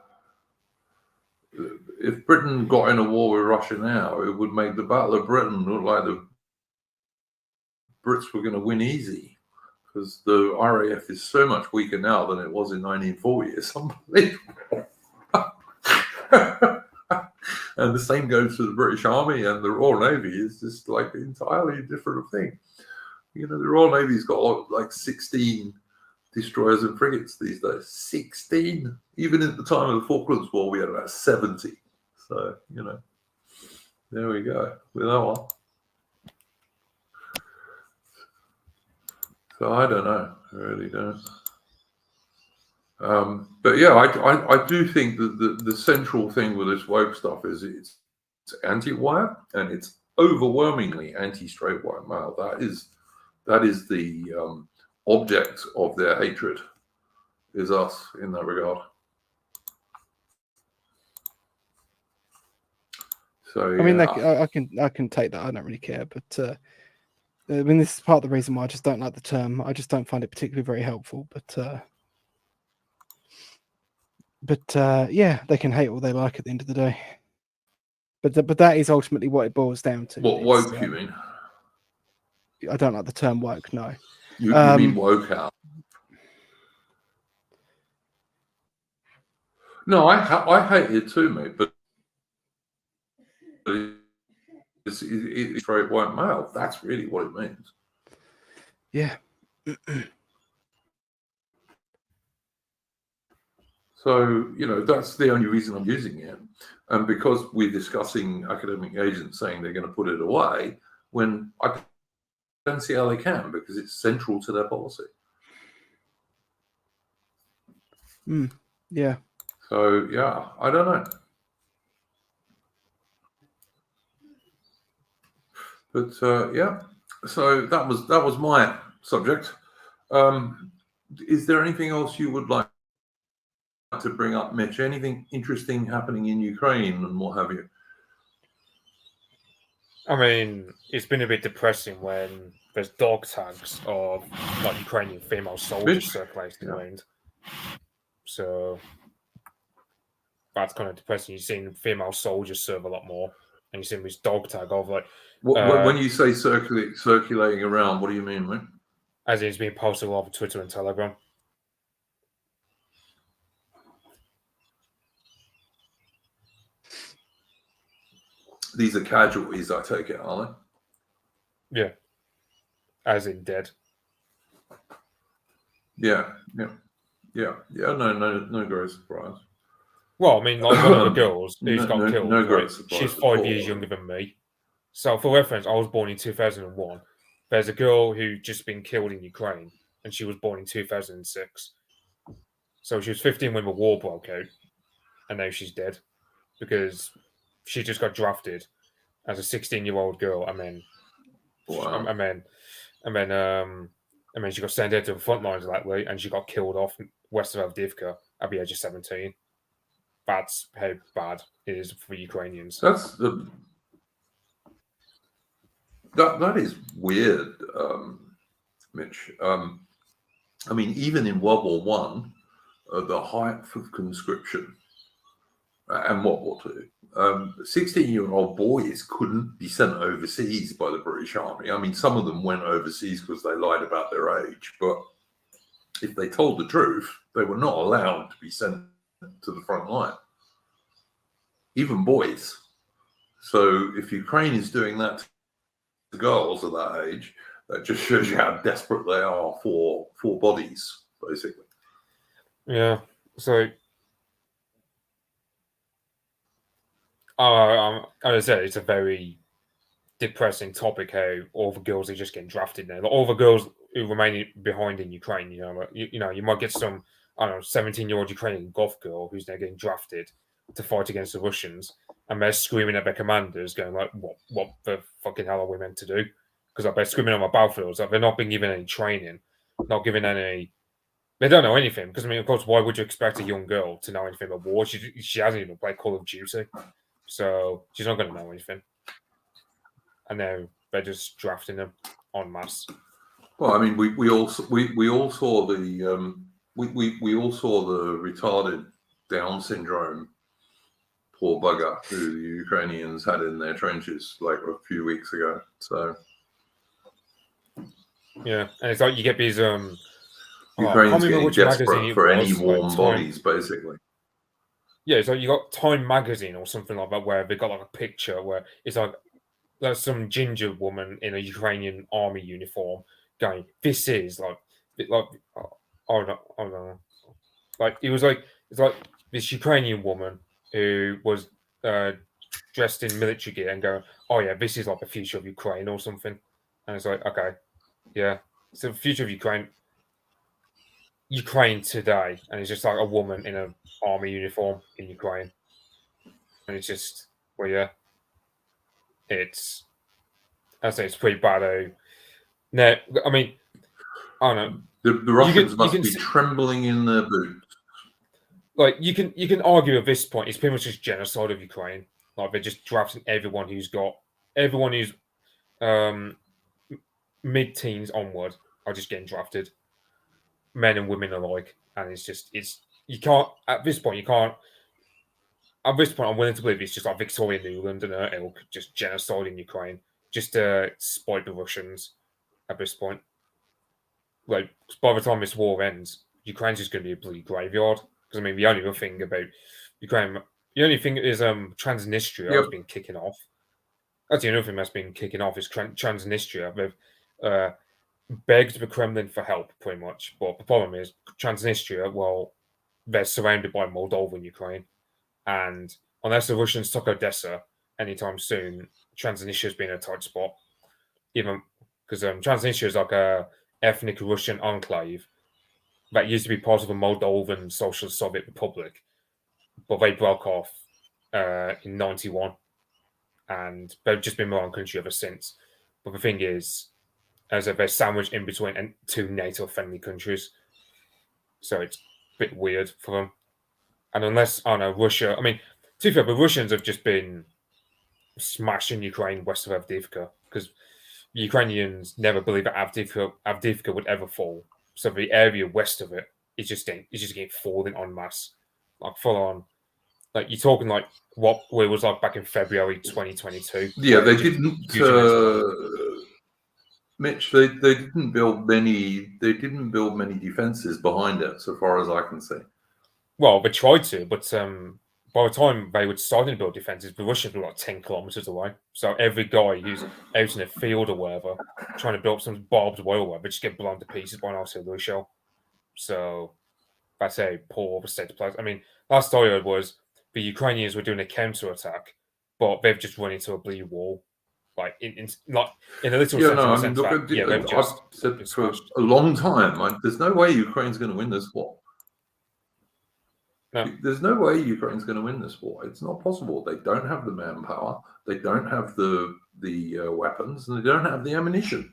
S1: if Britain got in a war with Russia now, it would make the Battle of Britain look like the Brits were going to win easy, because the RAF is so much weaker now than it was in 1940. It's unbelievable. And the same goes for the British Army and the Royal Navy. Is just like an entirely different thing. You know, the Royal Navy's got like 16 destroyers and frigates these days. 16. Even at the time of the Falklands War, we had about 70. So, you know, there we go with that one. So I don't know. I really don't. But yeah, I do think that the central thing with this woke stuff is it's anti-white and it's overwhelmingly anti-straight white male. That is the object of their hatred, is us in that regard. So yeah.
S2: I mean, I can take that. I don't really care, but I mean, this is part of the reason why I just don't like the term. I just don't find it particularly very helpful. But yeah, they can hate all they like at the end of the day. But that is ultimately what it boils down to.
S1: What woke you mean?
S2: I don't like the term woke. No,
S1: You mean woke out? No, I hate it too, mate. But it's straight white male. That's really what it means.
S2: Yeah.
S1: So, that's the only reason I'm using it. And because we're discussing academic agents saying they're going to put it away, when I don't see how they can, because it's central to their policy.
S2: Yeah.
S1: So, yeah, I don't know. But, yeah, so that was my subject. Is there anything else you would like to bring up, Mitch? Anything interesting happening in Ukraine and what have you?
S3: I mean, it's been a bit depressing when there's dog tags of like Ukrainian female soldiers
S1: Mitch?
S3: circulating
S1: Yeah.
S3: around. So that's kind of depressing. You've seen female soldiers serve a lot more, and you've seen this dog tag of like.
S1: When you say circulating around, what do you mean, mate?
S3: As it's being posted all over Twitter and Telegram.
S1: These are casualties, I take it, are they?
S3: Yeah. As in dead.
S1: Yeah. No great surprise.
S3: Well, I mean, like one of the girls who's got killed,
S1: no great
S3: right,
S1: surprise
S3: she's
S1: at
S3: 5
S1: all.
S3: years younger than me. So, for reference, I was born in 2001. There's a girl who just been killed in Ukraine, and she was born in 2006. So she was 15 when the war broke out, and now she's dead because she just got drafted as a 16-year-old girl, and then,
S1: Wow.
S3: and then she got sent out to the front lines that way, and she got killed off west of Avdiivka at the age of 17. That's how bad it is for Ukrainians.
S1: That is weird, Mitch. I mean, even in World War One, the height of conscription and World War Two, 16-year-old boys couldn't be sent overseas by the British Army. I mean, some of them went overseas because they lied about their age, but if they told the truth, they were not allowed to be sent to the front line, even boys. So if Ukraine is doing that to girls of that age, that just shows you how desperate they are for bodies, basically.
S3: Yeah. So, as I said, it's a very depressing topic how all the girls are just getting drafted now. Like, all the girls who remain behind in Ukraine, you might get some, I don't know, 17-year-old Ukrainian goth girl who's now getting drafted to fight against the Russians, and they're screaming at their commanders, going like, "What the fucking hell are we meant to do?" Because they're screaming on the battlefields, like they're not being given any training, not given any. They don't know anything because, I mean, of course, why would you expect a young girl to know anything about war? She hasn't even played Call of Duty, so she's not going to know anything. And now they're just drafting them en masse.
S1: Well, I mean, we all saw the we all saw the retarded Down syndrome poor bugger who the Ukrainians had in their trenches like a few weeks ago. So
S3: yeah, and it's like you get these
S1: Ukraine's getting desperate for any warm
S3: like
S1: bodies, basically.
S3: Yeah, so you got Time magazine or something like that, where they got like a picture where it's like there's some ginger woman in a Ukrainian army uniform going, "This is like I don't know." Like it's like this Ukrainian woman who was dressed in military gear and going, "Oh yeah, this is like the future of Ukraine" or something. And it's like, okay, yeah, so the future of Ukraine today, and it's just like a woman in an army uniform in Ukraine, and it's just, well, yeah, I say it's pretty bad. No, I mean, I don't know.
S1: The Russians must be trembling in their boots.
S3: Like you can argue at this point, it's pretty much just genocide of Ukraine. Like they're just drafting everyone who's mid-teens onward are just getting drafted, men and women alike, and it's you can't at this point you can't. At this point, I'm willing to believe it's just like Victoria Nuland and her ilk just genocide in Ukraine, just to spite the Russians. At this point, like by the time this war ends, Ukraine's just going to be a bloody graveyard. Because I mean, the only other thing about Ukraine, the only thing is Transnistria has been kicking off. That's the other thing that's been kicking off is Transnistria. They've begged the Kremlin for help, pretty much. But the problem is Transnistria, well, they're surrounded by Moldova and Ukraine. And unless the Russians took Odessa anytime soon, Transnistria's been a tight spot. Even because Transnistria is like a ethnic Russian enclave that used to be part of the Moldovan Socialist Soviet Republic, but they broke off in '91, and they've just been their own country ever since. But the thing is, as they're sandwiched in between two NATO-friendly countries, so it's a bit weird for them. And unless, I don't know, Russia, I mean, to be fair, the Russians have just been smashing Ukraine west of Avdiivka because the Ukrainians never believed that Avdiivka would ever fall. So the area west of it is just getting falling en masse, like full on. Like you're talking like what it was like back in February 2022.
S1: Yeah, they didn't. Mitch, they didn't build many. They didn't build many defenses behind it, so far as I can see.
S3: Well, they tried to, but by the time they would start to build defenses, the Russians were like 10 kilometers away. So every guy who's out in the field or whatever, trying to build some barbed wire, they just get blown to pieces by an artillery shell. So that's a poor state of play. I mean, last I heard was the Ukrainians were doing a counter attack, but they've just run into a bleed wall. Like in a little sense.
S1: I've said for a long time, there's no way Ukraine's going to win this war.
S3: No.
S1: There's no way Ukraine's going to win this war. It's not possible. They don't have the manpower. They don't have the weapons, and they don't have the ammunition.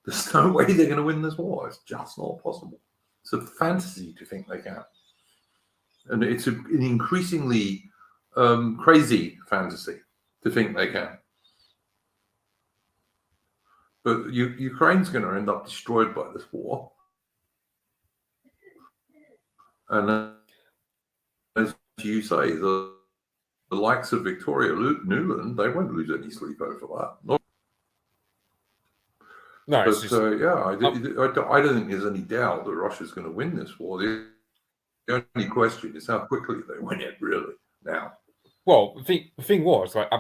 S1: There's no way they're going to win this war. It's just not possible. It's a fantasy to think they can, and it's an increasingly crazy fantasy to think they can. But Ukraine's going to end up destroyed by this war, and as you say, the likes of Victoria Nuland, they won't lose any sleep over that. I don't think there's any doubt that Russia's going to win this war. The only question is how quickly they win it, really, now.
S3: Well, the thing was, like,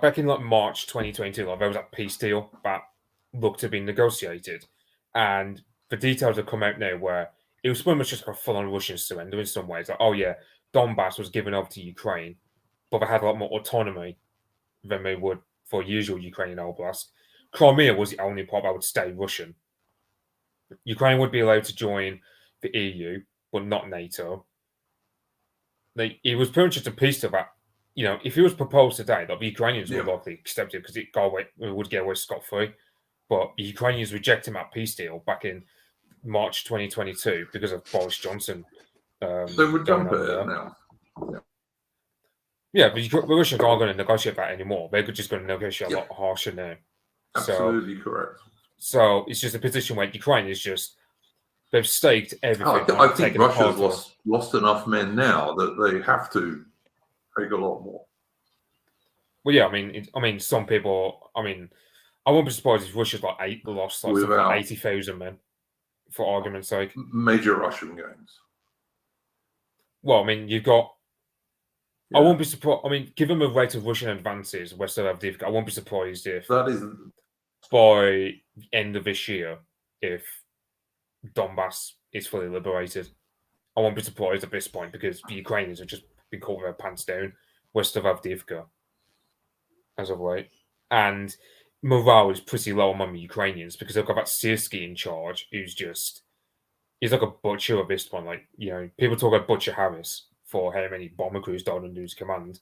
S3: back in like March 2022, like, there was that peace deal that looked to be negotiated, and the details have come out now where it was pretty much just like a full-on Russian surrender in some ways. Like, oh yeah, Donbass was given over to Ukraine, but they had a lot more autonomy than they would for usual Ukrainian oblast. Crimea was the only part that would stay Russian. Ukraine would be allowed to join the EU, but not NATO. It was pretty much just a peace deal that, you know, if it was proposed today, the Ukrainians would likely accept it because it would get away scot-free. But the Ukrainians rejected that peace deal back in March 2022 because of Boris Johnson.
S1: They would jump at it now.
S3: Yeah, but the Russians aren't going to negotiate that anymore. They're just going to negotiate a lot harsher now.
S1: Absolutely correct.
S3: So it's just a position where Ukraine is just, they've staked everything.
S1: I think Russia's lost enough men now that they have to take a lot more.
S3: Well, yeah, I mean, some people. I mean, I won't be surprised if Russia's like lost like 80,000 men, for argument's sake.
S1: Major Russian gains.
S3: Well, I mean, you've got. Yeah. I won't be surprised. I mean, given the rate of Russian advances west of Avdiivka, I won't be surprised if
S1: that is
S3: by the end of this year, if Donbass is fully liberated. I won't be surprised at this point because the Ukrainians have just been caught with their pants down west of Avdiivka as of late. And morale is pretty low among the Ukrainians because they've got that Syrskyi in charge who's he's like a butcher at this point. Like, you know, people talk about Butcher Harris for how many bomber crews died under his command.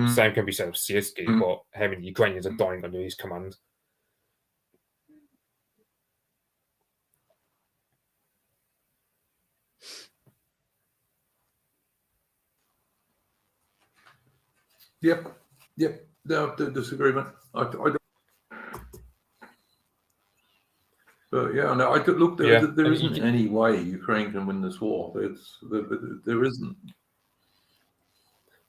S3: Same can be said of Syrskyi, but how many Ukrainians are dying under his command.
S1: Yep. No disagreement. I don't. But yeah, no. Look. There isn't any way Ukraine can win this war. There isn't.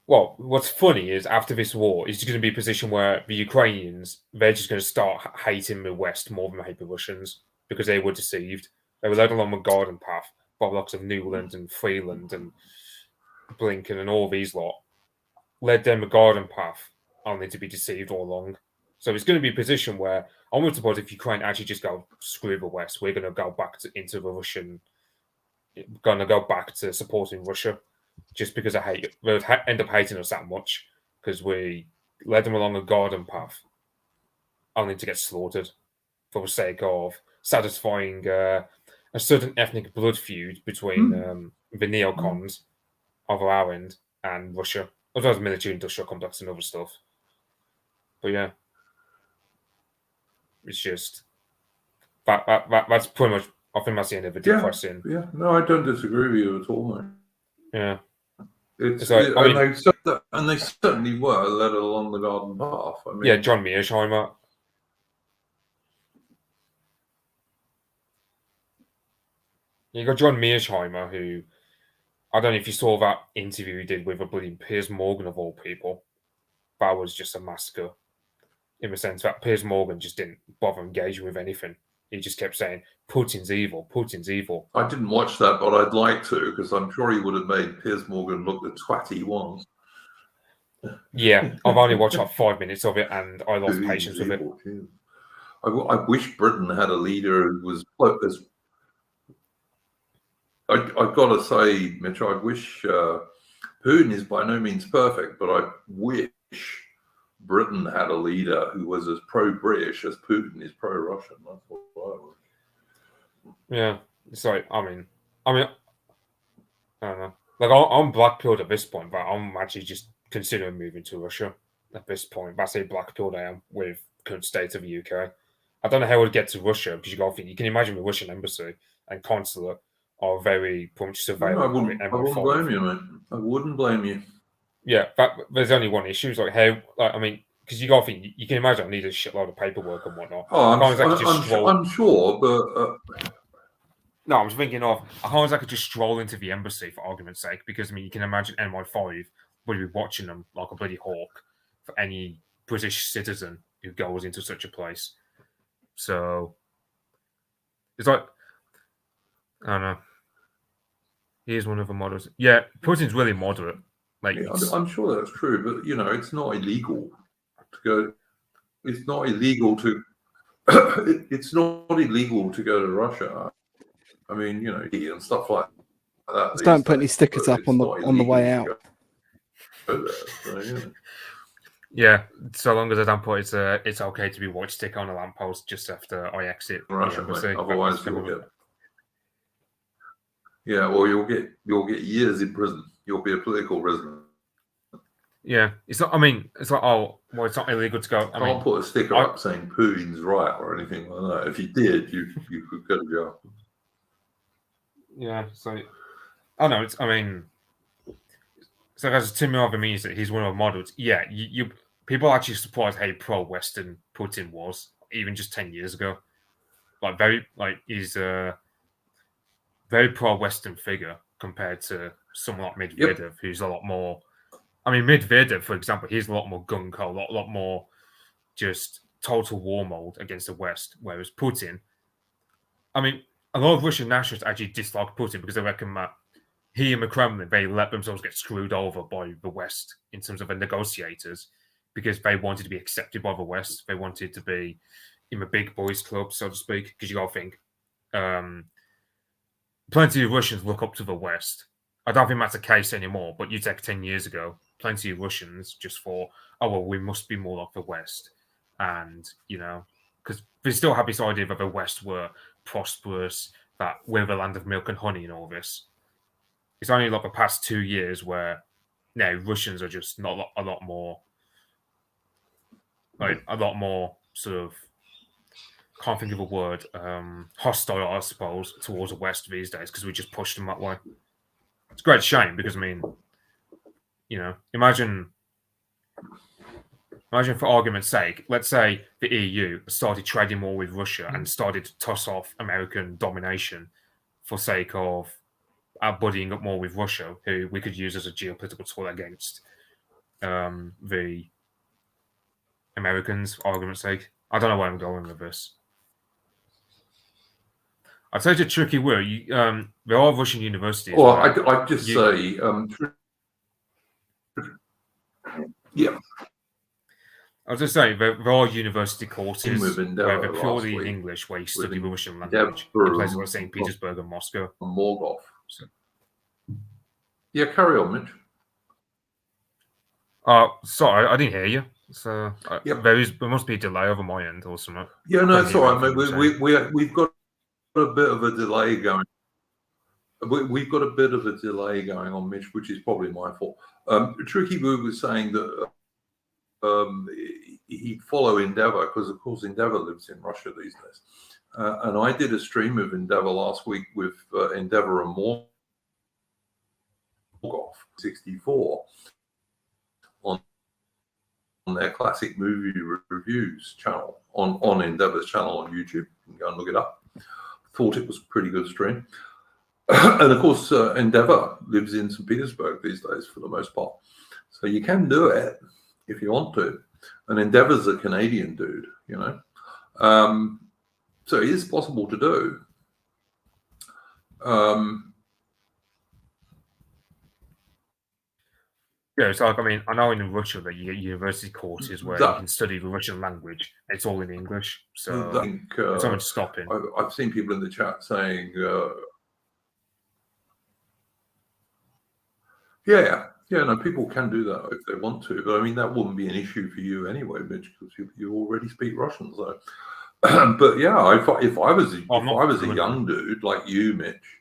S3: Well, what's funny is after this war, it's going to be a position where the Ukrainians, they're just going to start hating the West more than they hate the Russians because they were deceived. They were led along the garden path by lots of Newland and Freeland and Blinken and all these lot. Led them a garden path, only to be deceived all along. So it's going to be a position where I would suppose if Ukraine actually just go screw the West, we're going to go back into the Russian, going to go back to supporting Russia, just because they would end up hating us that much because we led them along a garden path, only to get slaughtered for the sake of satisfying a certain ethnic blood feud between the neocons of our end and Russia, as well as military-industrial complex and other stuff. But yeah, it's just that's pretty much. I think that's the end of the depressing.
S1: Yeah, no, I don't disagree with you at all, mate.
S3: Yeah,
S1: it's like, and they certainly were led along the garden path. I mean,
S3: yeah, John Mearsheimer. You got John Mearsheimer, who I don't know if you saw that interview he did with a bloody Piers Morgan of all people. That was just a massacre, in the sense that Piers Morgan just didn't bother engaging with anything. He just kept saying, Putin's evil, Putin's evil.
S1: I didn't watch that, but I'd like to, because I'm sure he would have made Piers Morgan look the twat he was.
S3: Yeah, I've only watched like 5 minutes of it, and I lost patience with it.
S1: I wish Britain had a leader who was as... I've got to say, Mitch, I wish... Putin is by no means perfect, but I wish Britain had a leader who was as pro-British as Putin is pro-Russian. That's what I wish.
S3: Yeah, it's like, I mean, I don't know. Like, I'm black-pilled at this point, but I'm actually just considering moving to Russia at this point. That's how black-pilled I am with the current state of the UK. I don't know how I would get to Russia, because you can imagine the Russian embassy and consulate are very much surveilled.
S1: I wouldn't blame you, mate. I wouldn't blame you.
S3: Yeah, there's only one issue. It's like how, I mean, because you got to think, you can imagine I need a shitload of paperwork and whatnot.
S1: I'm sure, but...
S3: No, I was thinking of how I could just stroll into the embassy for argument's sake, because I mean you can imagine MI5 would be watching them like a bloody hawk for any British citizen who goes into such a place. So it's like, I don't know. Here's one of the models. Yeah, Putin's really moderate. Like,
S1: yeah, I'm sure that's true, but you know, it's not illegal to go. It's not illegal to. It's not illegal to go to Russia. I mean, you know, and stuff like that.
S2: Just don't put any stickers up on the way out.
S3: Yeah, so long as I don't put it's okay to be watch stick on a lamppost just after I exit
S1: Russia,
S3: the embassy.
S1: Otherwise, you'll get. Yeah, well, you'll get years in prison. You'll be a political prisoner.
S3: Yeah, it's not. I mean, it's like, oh, well, it's not illegal to go.
S1: I can't put a sticker up saying Putin's right or anything like that. If you did, you could go to jail.
S3: Yeah, so I know it's. I mean, so as Tim Marvin means that he's one of the models. Yeah, you people are actually surprised how pro-Western Putin was even just 10 years ago. He's a very pro-Western figure compared to someone like Medvedev, who's a lot more. I mean, Medvedev, for example, he's a lot more gung-ho, a lot more just total war mode against the West, whereas Putin, I mean, a lot of Russian nationalists actually dislike Putin because they reckon that he and the Kremlin, they let themselves get screwed over by the West in terms of the negotiators because they wanted to be accepted by the West. They wanted to be in the big boys club, so to speak, because you got to think plenty of Russians look up to the West. I don't think that's the case anymore, but you take 10 years ago, plenty of Russians just thought, oh, well, we must be more like the West. And, you know, because they still have this idea that the West were prosperous, that we're the land of milk and honey and all this. It's only like the past 2 years where now Russians are just not a lot more sort of, can't think of a word, hostile, I suppose, towards the West these days because we just pushed them that way. It's a great shame because, I mean, you know, imagine for argument's sake, let's say the EU started trading more with Russia and started to toss off American domination for sake of buddying up more with Russia, who we could use as a geopolitical tool against the Americans, for argument's sake. I don't know where I'm going with this. I'd say it's a tricky word. There are Russian universities.
S1: Well,
S3: where
S1: I'd just say, yeah.
S3: I was just saying, there are university courses
S1: With
S3: where
S1: Endeavour
S3: they're purely in
S1: last week
S3: English, where you study the Russian
S1: Endeavour
S3: language in places like St.
S1: and
S3: Petersburg and Moscow.
S1: Morgoth.
S3: So,
S1: Yeah, carry on, Mitch.
S3: sorry, I didn't hear you. So
S1: Yep.
S3: there must be a delay over my end or something.
S1: Yeah, no, it's all right, mate.
S3: anything
S1: We've got a bit of a delay going. We've got a bit of a delay going on, Mitch, which is probably my fault. Tricky Boo was saying that he'd follow Endeavour because, of course, Endeavour lives in Russia these days. And I did a stream of Endeavour last week with Endeavour and Morgoth 64 on their classic movie reviews channel on Endeavour's channel on YouTube. You can go and look it up. Thought it was a pretty good stream. And of course, Endeavour lives in St. Petersburg these days for the most part. So you can do it if you want to. And Endeavour's a Canadian dude, you know. So it is possible to do.
S3: Yeah, it's like, I mean, I know in Russia that you get university courses where you can study the Russian language. It's all in English, so
S1: I think,
S3: it's not much stopping.
S1: I've seen people in the chat saying, no, people can do that if they want to, but I mean, that wouldn't be an issue for you anyway, Mitch, because you already speak Russian. So, but yeah, if I was a young dude like you, Mitch,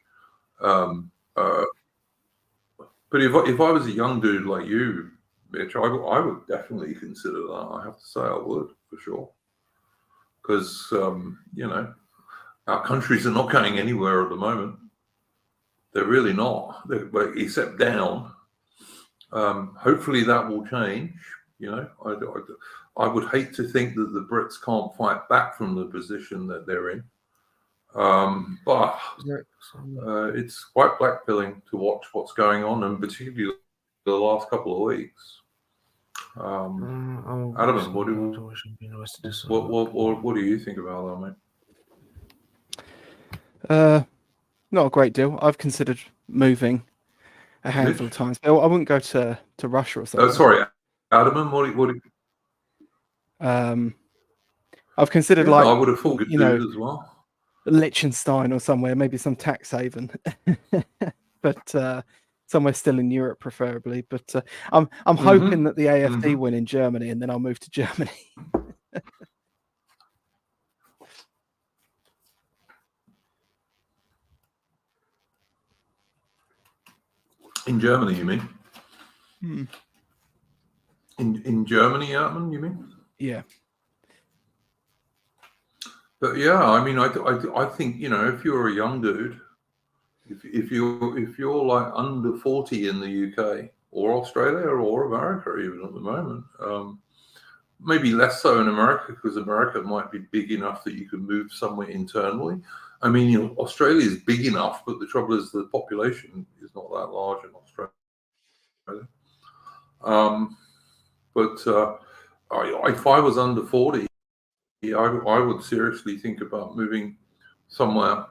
S1: but if I was a young dude like you, Mitch, I would definitely consider that. I have to say, I would for sure, because you know, our countries are not going anywhere at the moment. They're really not, except down. Hopefully that will change. You know, I would hate to think that the Brits can't fight back from the position that they're in. But it's quite blackpilling to watch what's going on, and particularly the last couple of weeks. Adam, what do you think about that,
S2: mate? Not a great deal. I've considered moving a handful of times. I wouldn't go to Russia or something.
S1: Oh, sorry, Adam, what do
S2: I've considered
S1: I would have thought
S2: you know,
S1: as well.
S2: Liechtenstein or somewhere, maybe some tax haven, but somewhere still in Europe, preferably. But I'm hoping that the AfD win in Germany, and then I'll move to Germany.
S1: In Germany, you mean? In Germany, Atman, you mean?
S2: Yeah.
S1: But yeah, I mean, I think, you know, if you're a young dude, if you're like under 40 in the UK or Australia or America even at the moment, maybe less so in America, because America might be big enough that you can move somewhere internally. I mean, you know, Australia is big enough, but the trouble is the population is not that large in Australia. But if I was under 40, I would seriously think about moving somewhere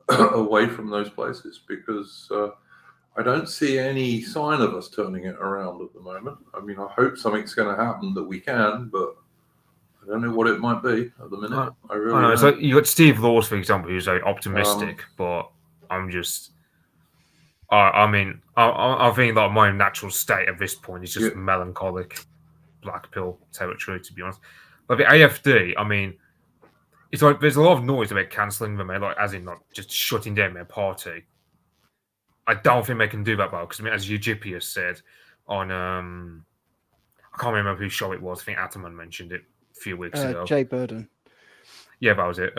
S1: away from those places, because I don't see any sign of us turning it around at the moment. I mean, I hope something's going to happen that we can, but I don't know what it might be at the minute. I really don't.
S3: So you got Steve Laws, for example, who's very optimistic, but I'm just. I mean, I think that my natural state at this point is just melancholic, black pill territory, to be honest. But the AfD, I mean, it's like there's a lot of noise about cancelling them, like as in like just shutting down their party. I don't think they can do that, though, because I mean, as Eugippius said on, I can't remember whose show it was. I think Ataman mentioned it a few weeks ago.
S2: Jay Burden.
S3: Yeah, that was it.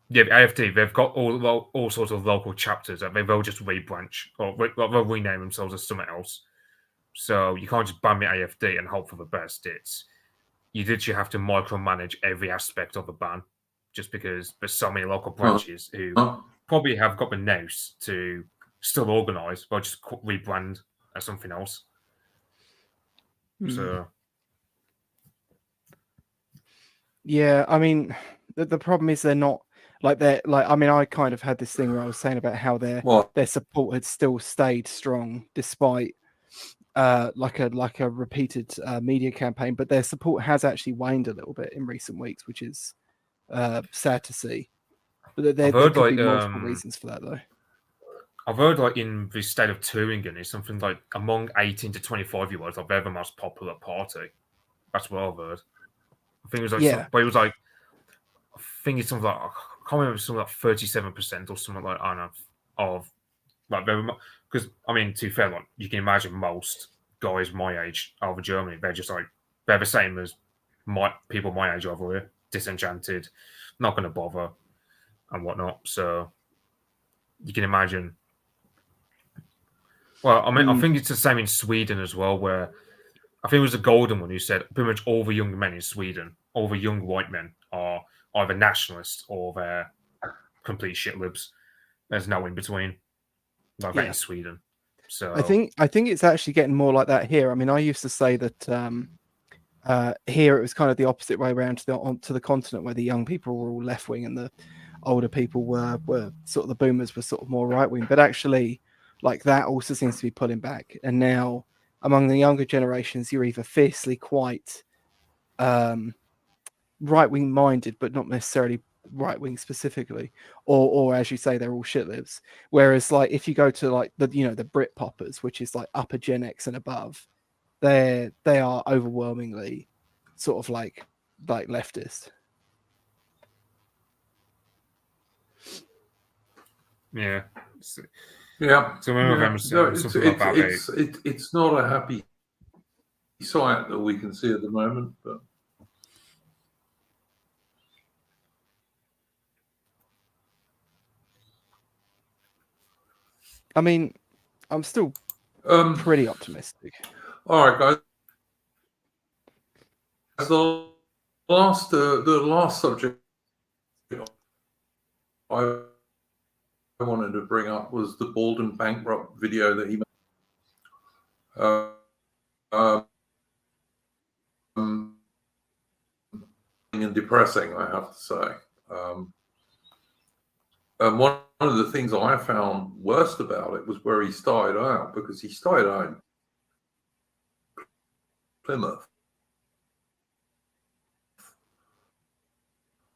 S3: Yeah, the AfD, they've got all sorts of local chapters that they'll just rebranch or they'll rename themselves as something else. So you can't just ban the AfD and hope for the best. You literally have to micromanage every aspect of the ban, just because there's so many local branches who probably have got the nous to still organise, but just rebrand as something else. So,
S2: yeah, I mean, the problem is they're not Like I mean, I kind of had this thing where I was saying about how their support had still stayed strong despite like a repeated media campaign, but their support has actually waned a little bit in recent weeks, which is sad to see. But there could be multiple reasons for that, though.
S3: I've heard like in the state of Turingen is something like among 18 to 25-year-olds of the most popular party. That's what I've heard. I think it was like, but it was like, I think it's something like, I can't remember, something like 37% or something like, I don't know, of like very much. Because I mean, to be fair, like you can imagine most guys my age over Germany, they're just like they're the same as people my age over here, disenchanted, not going to bother, and whatnot. So you can imagine. Well, I mean, I think it's the same in Sweden as well, where I think it was the Golden one who said pretty much all the young men in Sweden, all the young white men are either nationalists or they're complete shit libs. There's no in between. Like that in Sweden. So
S2: I think it's actually getting more like that here. I mean, I used to say that here it was kind of the opposite way around to the continent, where the young people were all left wing and the older people were sort of the boomers were sort of more right wing. But actually, like that also seems to be pulling back. And now among the younger generations, you're either fiercely quite right wing minded, but not necessarily right wing specifically, or as you say, they're all shit libs. Whereas like if you go to like the Brit poppers, which is like upper Gen X and above, they are overwhelmingly sort of like leftist.
S3: Yeah.
S1: Yeah.
S3: So
S1: it's not a happy sight that we can see at the moment, but
S2: I mean, I'm still pretty optimistic.
S1: All right, guys. The last subject I wanted to bring up was the bald and bankrupt video that he made. And depressing, I have to say. And one of the things I found worst about it was where he started out, because he started out in Plymouth,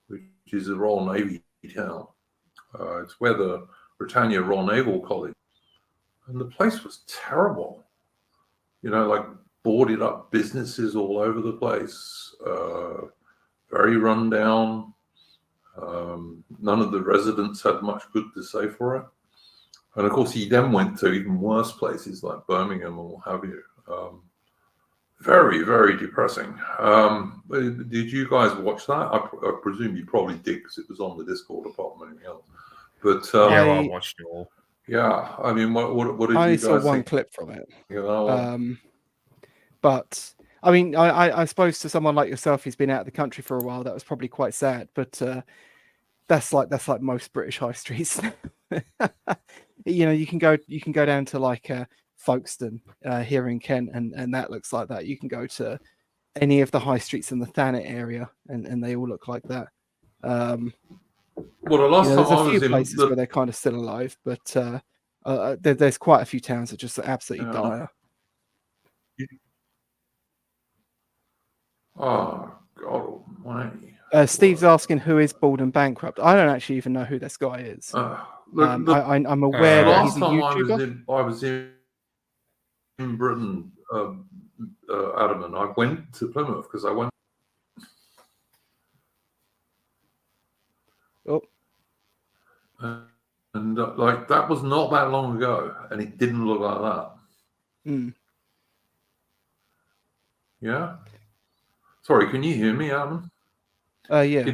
S1: which is a Royal Navy town. It's where the Britannia Royal Naval College, and the place was terrible. You know, like boarded up businesses all over the place, very run down. None of the residents had much good to say for it. And of course, he then went to even worse places like Birmingham or what have you. Very, very depressing. Did you guys watch that? I presume you probably did, because it was on the Discord apart from anything else. But
S3: yeah, I watched it all.
S1: Yeah, I mean, what did you guys think?
S2: I saw one clip from it. But I mean, I suppose to someone like yourself who's been out of the country for a while, that was probably quite sad. But that's like most British high streets. You know, you can go down to like Folkestone here in Kent, and that looks like that. You can go to any of the high streets in the Thanet area, and they all look like that.
S1: Well, the last time
S2: there's a
S1: I
S2: few
S1: was
S2: places where they're kind of still alive, but there's quite a few towns that just absolutely dire.
S1: Oh God Almighty!
S2: Steve's asking who is bald and bankrupt. I don't actually even know who this guy is. I'm aware that he's a YouTuber.
S1: I was in Britain, Adam, and I went to Plymouth because I went.
S2: Oh.
S1: And like that was not that long ago, and it didn't look like that. Yeah. Sorry, can you hear me, Adam?
S2: Yeah.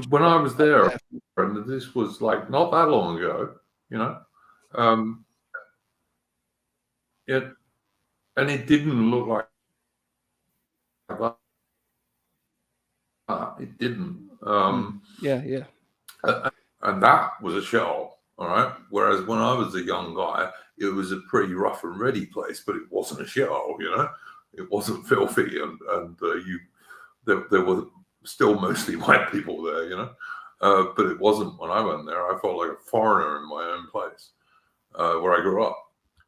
S1: When I was there, and this was like not that long ago, you know. And it didn't look like that. It didn't.
S2: Yeah.
S1: And that was a shithole, all right. Whereas when I was a young guy, it was a pretty rough and ready place, but it wasn't a shithole, you know. It wasn't filthy, and there were still mostly white people there, you know. But it wasn't when I went there. I felt like a foreigner in my own place where I grew up.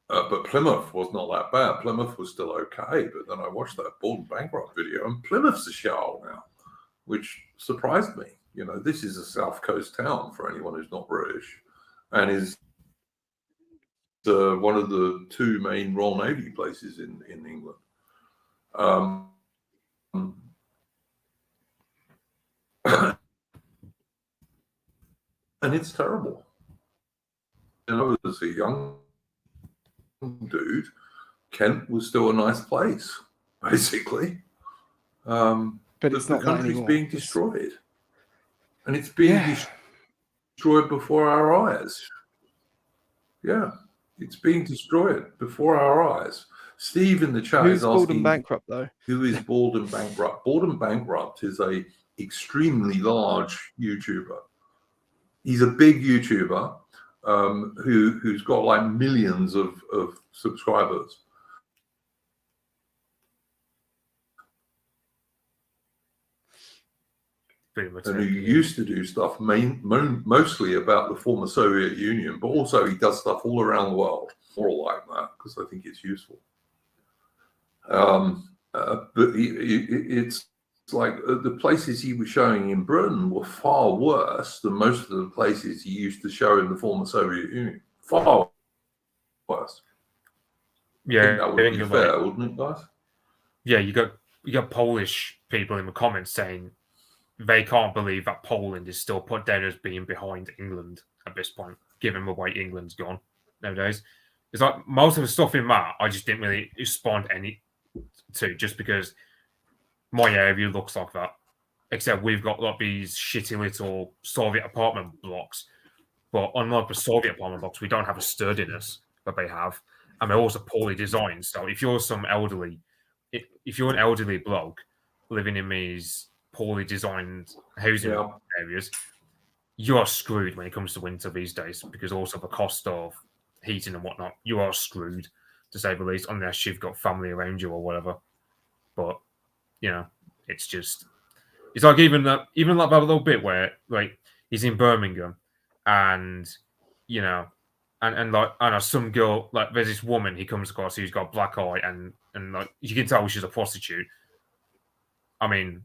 S1: But Plymouth was not that bad. Plymouth was still okay. But then I watched that Bald Bankrupt video, and Plymouth's a shithole now, which surprised me. You know, this is a South Coast town for anyone who's not British, and is one of the two main Royal Navy places in England. And it's terrible. You know, as a young dude, Kent was still a nice place, basically.
S2: But it's
S1: the
S2: not that
S1: country's
S2: anymore.
S1: being destroyed. And it's being destroyed before our eyes. Yeah, it's being destroyed before our eyes. Steve in the chat
S2: Who's
S1: is
S2: Bald
S1: asking,
S2: and Bankrupt, though?
S1: who is Bald and Bankrupt? Bald and Bankrupt is a extremely large YouTuber. He's a big YouTuber who's got like millions of subscribers. And who used to do stuff mostly about the former Soviet Union, but also he does stuff all around the world, more like that, because I think it's useful. But it's like the places he was showing in Britain were far worse than most of the places he used to show in the former Soviet Union. Far worse.
S3: Yeah,
S1: I think that would be fair, wouldn't it, guys?
S3: Yeah, you got Polish people in the comments saying they can't believe that Poland is still put down as being behind England at this point, given the way England's gone nowadays. It's like most of the stuff in that I just didn't really respond any to, just because my area looks like that. Except we've got like these shitty little Soviet apartment blocks, but unlike the Soviet apartment blocks, we don't have a sturdiness that they have, and they're also poorly designed. So if you're if you're an elderly bloke living in these poorly designed housing areas, you are screwed when it comes to winter these days, because also the cost of heating and whatnot, you are screwed, to say the least, unless you've got family around you or whatever. But you know, it's like even like that little bit where like he's in Birmingham, and you know, and like I know some girl, like there's this woman he comes across who's got a black eye, and like you can tell she's a prostitute. I mean,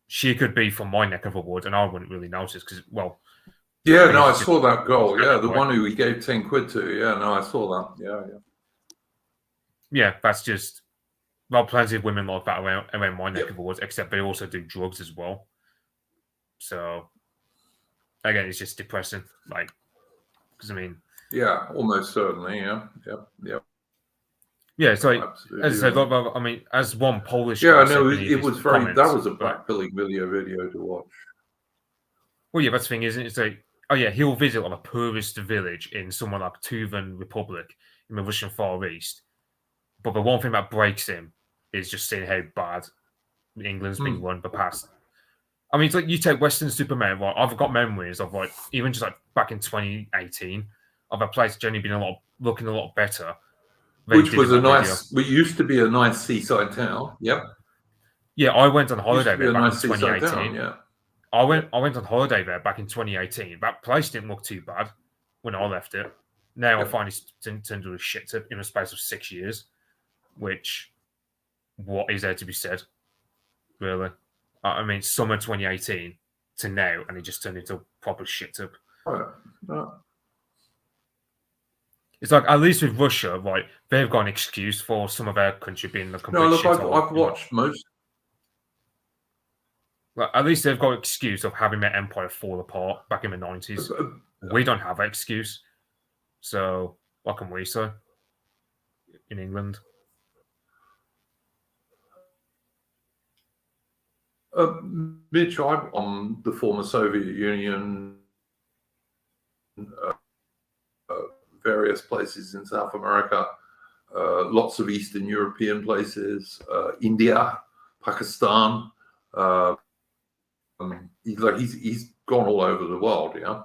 S3: she could be from my neck of the wood, and I wouldn't really notice because, well,
S1: yeah, no, I saw that girl. Yeah, the one who he gave 10 quid to. Yeah, no, I saw that.
S3: Yeah, that's just, well, plenty of women like that around my neck of the woods, except they also do drugs as well. So again, it's just depressing, like, because I mean,
S1: yeah, almost certainly, yeah.
S3: Yeah, so
S1: absolutely,
S3: as I said, I mean, as one Polish,
S1: yeah, no, it was very. That was a blackpilling video to watch.
S3: Well, yeah, that's the thing, isn't it? It's like, oh yeah, he'll visit like a poorest village in somewhere like Tuvan Republic in the Russian Far East, but the one thing that breaks him is just seeing how bad England's been run the past. I mean, it's like you take Western Superman, right? I've got memories of like even just like back in 2018 of a place generally been looking a lot better.
S1: Which was we used to be a nice seaside town. Yep.
S3: Yeah, I went on holiday there back in 2018.
S1: Town, yeah.
S3: I went on holiday there back in 2018. That place didn't look too bad when I left it. Now I find it's turned to a shit tip in a space of 6 years, which, what is there to be said, really? I mean, summer 2018 to now, and it just turned into a proper shit tip. It's like, at least with Russia, right, they've got an excuse for some of their country being the complete shithole.
S1: I've watched most.
S3: Well, at least they've got an excuse of having their empire fall apart back in the 90s. We don't have an excuse. So, what can we say in England?
S1: Mitch, I'm on the former Soviet Union, various places in South America, lots of Eastern European places, India, Pakistan. He's gone all over the world, yeah,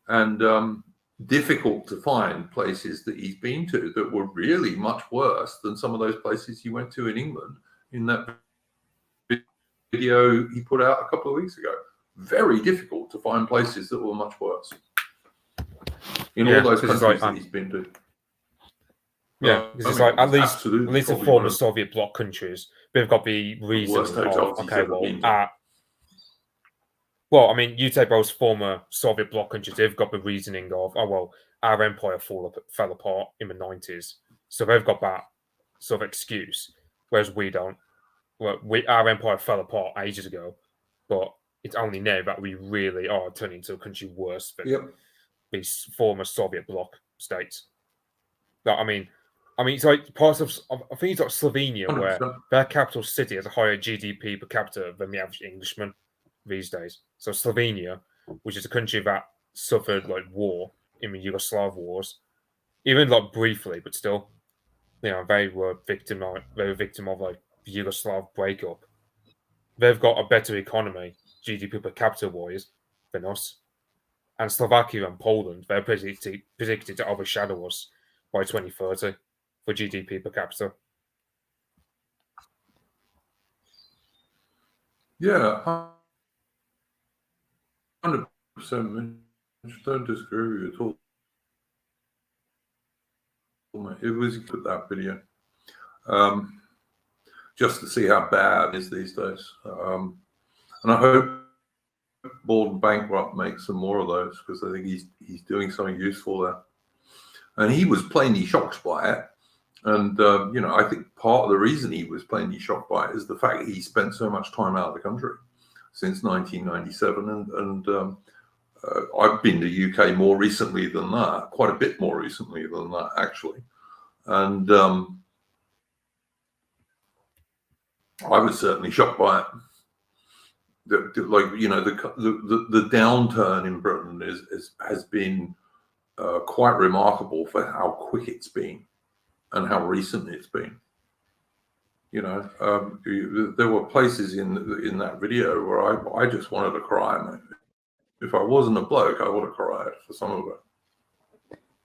S1: and difficult to find places that he's been to that were really much worse than some of those places he went to in England in that video he put out a couple of weeks ago. very difficult to find places that were much worse in
S3: Yeah,
S1: all those
S3: 'cause it's
S1: countries
S3: like,
S1: that he's been to.
S3: Yeah, because
S1: I
S3: it's
S1: mean,
S3: like at
S1: it's
S3: least
S1: absolutely
S3: the
S1: probably one
S3: former
S1: of
S3: Soviet bloc countries, they've got the
S1: the worst
S3: reasoning of,
S1: hotels he's
S3: okay,
S1: ever
S3: well,
S1: been to.
S3: well, I mean, you take those former Soviet bloc countries, they've got the reasoning of, oh, well, our empire fell apart in the 90s. So they've got that sort of excuse, whereas we don't. Well, our empire fell apart ages ago, but it's only now that we really are turning into a country worse than
S1: Yep.
S3: these former Soviet bloc states. But, I mean, it's like parts of, I think it's like Slovenia, where
S1: 100%.
S3: their capital city has a higher GDP per capita than the average Englishman these days. So Slovenia, which is a country that suffered like war in the Yugoslav wars, even like briefly, but still, they were victim of like the Yugoslav breakup. They've got a better economy, GDP per capita wise, than us. And Slovakia and Poland, they're predicted to overshadow us by 2030 for GDP per capita.
S1: Yeah, 100%. I don't disagree with you at all. It was good, that video, just to see how bad it is these days. And I hope Bald Bankrupt makes some more of those, because I think he's doing something useful there. And he was plainly shocked by it. And, I think part of the reason he was plainly shocked by it is the fact that he spent so much time out of the country since 1997. And I've been to UK more recently than that, quite a bit more recently than that, actually. And I was certainly shocked by it. The downturn in Britain has been quite remarkable for how quick it's been and how recent it's been. There were places in that video where I just wanted to cry, mate. If I wasn't a bloke, I would have cried for some of it.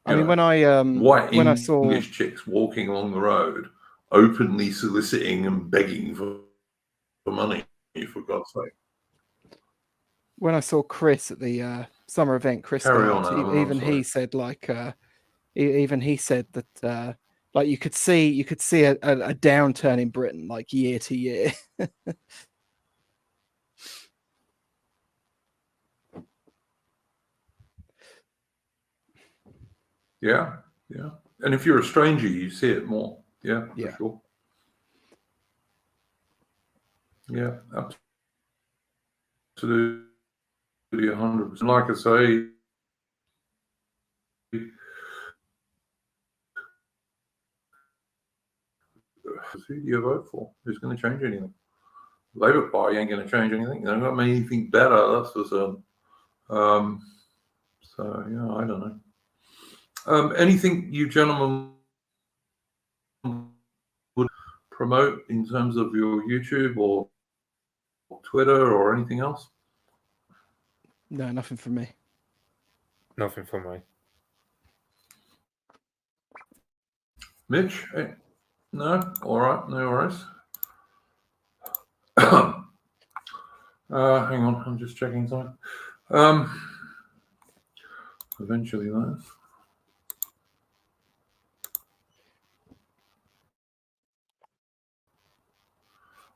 S2: I mean, when I saw
S1: English chicks walking along the road, openly soliciting and begging for money, for God's sake.
S2: When I saw Chris at the summer event, Chris
S1: Carry
S2: Starks,
S1: on, Alan,
S2: even he said even he said that like you could see a downturn in Britain like year to year.
S1: Yeah. And if you're a stranger, you see it more. Yeah, for sure. Yeah, absolutely, 100%. Like I say, who do you vote for? Who's going to change anything? Labour Party ain't going to change anything. They're not going to make anything better, that's for certain. So, yeah, I don't know. Anything you gentlemen would promote in terms of your YouTube or Twitter or anything else?
S2: No, nothing from me.
S3: Nothing from me.
S1: Mitch? No? All right, no worries. Hang on, I'm just checking something. Eventually, that.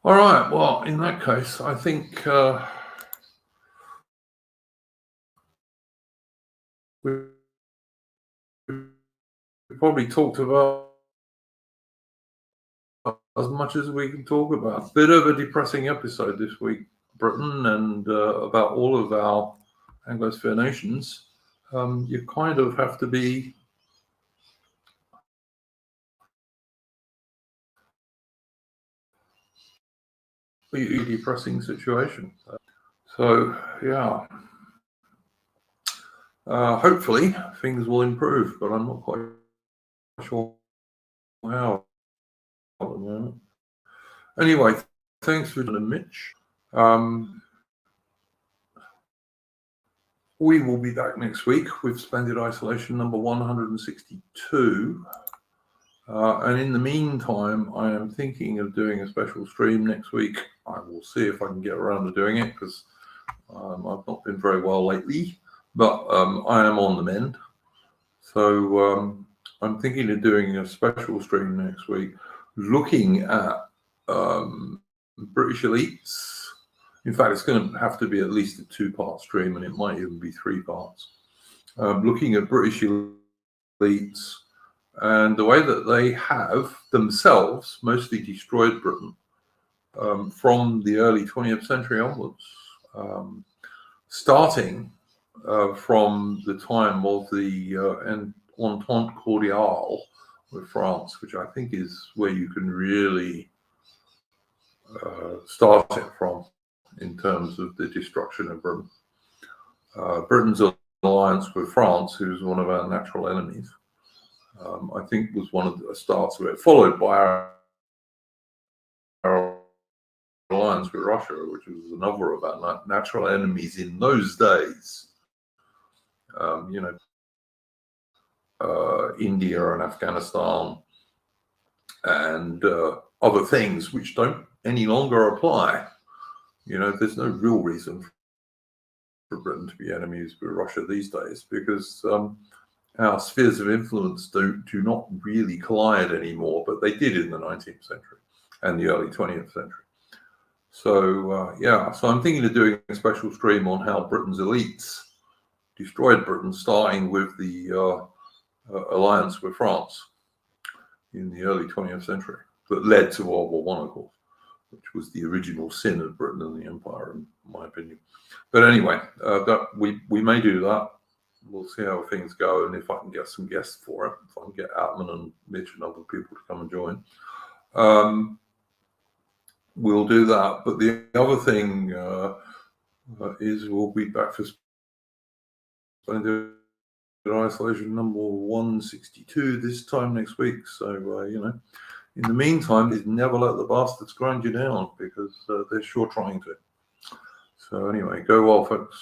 S1: All right, well, in that case, I think we probably talked about as much as we can talk about. Bit of a depressing episode this week, Britain, and about all of our Anglosphere nations. You kind of have to be a depressing situation. So, yeah. Hopefully things will improve, but I'm not quite sure how at the moment. Anyway, thanks for joining, Mitch. We will be back next week with Splendid Isolation number 162. And in the meantime, I am thinking of doing a special stream next week. I will see if I can get around to doing it, because I've not been very well lately, but I am on the mend. So I'm thinking of doing a special stream next week, looking at British elites. In fact, it's going to have to be at least a 2-part stream, and it might even be 3 parts. Looking at British elites and the way that they have themselves mostly destroyed Britain from the early 20th century onwards, starting from the time of the Entente Cordiale with France, which I think is where you can really start it from in terms of the destruction of Britain. Britain's alliance with France, who's one of our natural enemies, I think was one of the starts of it, followed by our alliance with Russia, which was another of our natural enemies in those days. India and Afghanistan and other things which don't any longer apply. There's no real reason for Britain to be enemies with Russia these days, because our spheres of influence do not really collide anymore, but they did in the 19th century and the early 20th century. So so I'm thinking of doing a special stream on how Britain's elites destroyed Britain, starting with the alliance with France in the early 20th century, that led to World War I, of course, which was the original sin of Britain and the Empire, in my opinion. But anyway, that we may do that. We'll see how things go, and if I can get some guests for it, if I can get Atman and Mitch and other people to come and join, we'll do that. But the other thing is we'll be back for Splendid Isolation number 162 this time next week. So, in the meantime, never let the bastards grind you down, because they're sure trying to. So anyway, go well, folks.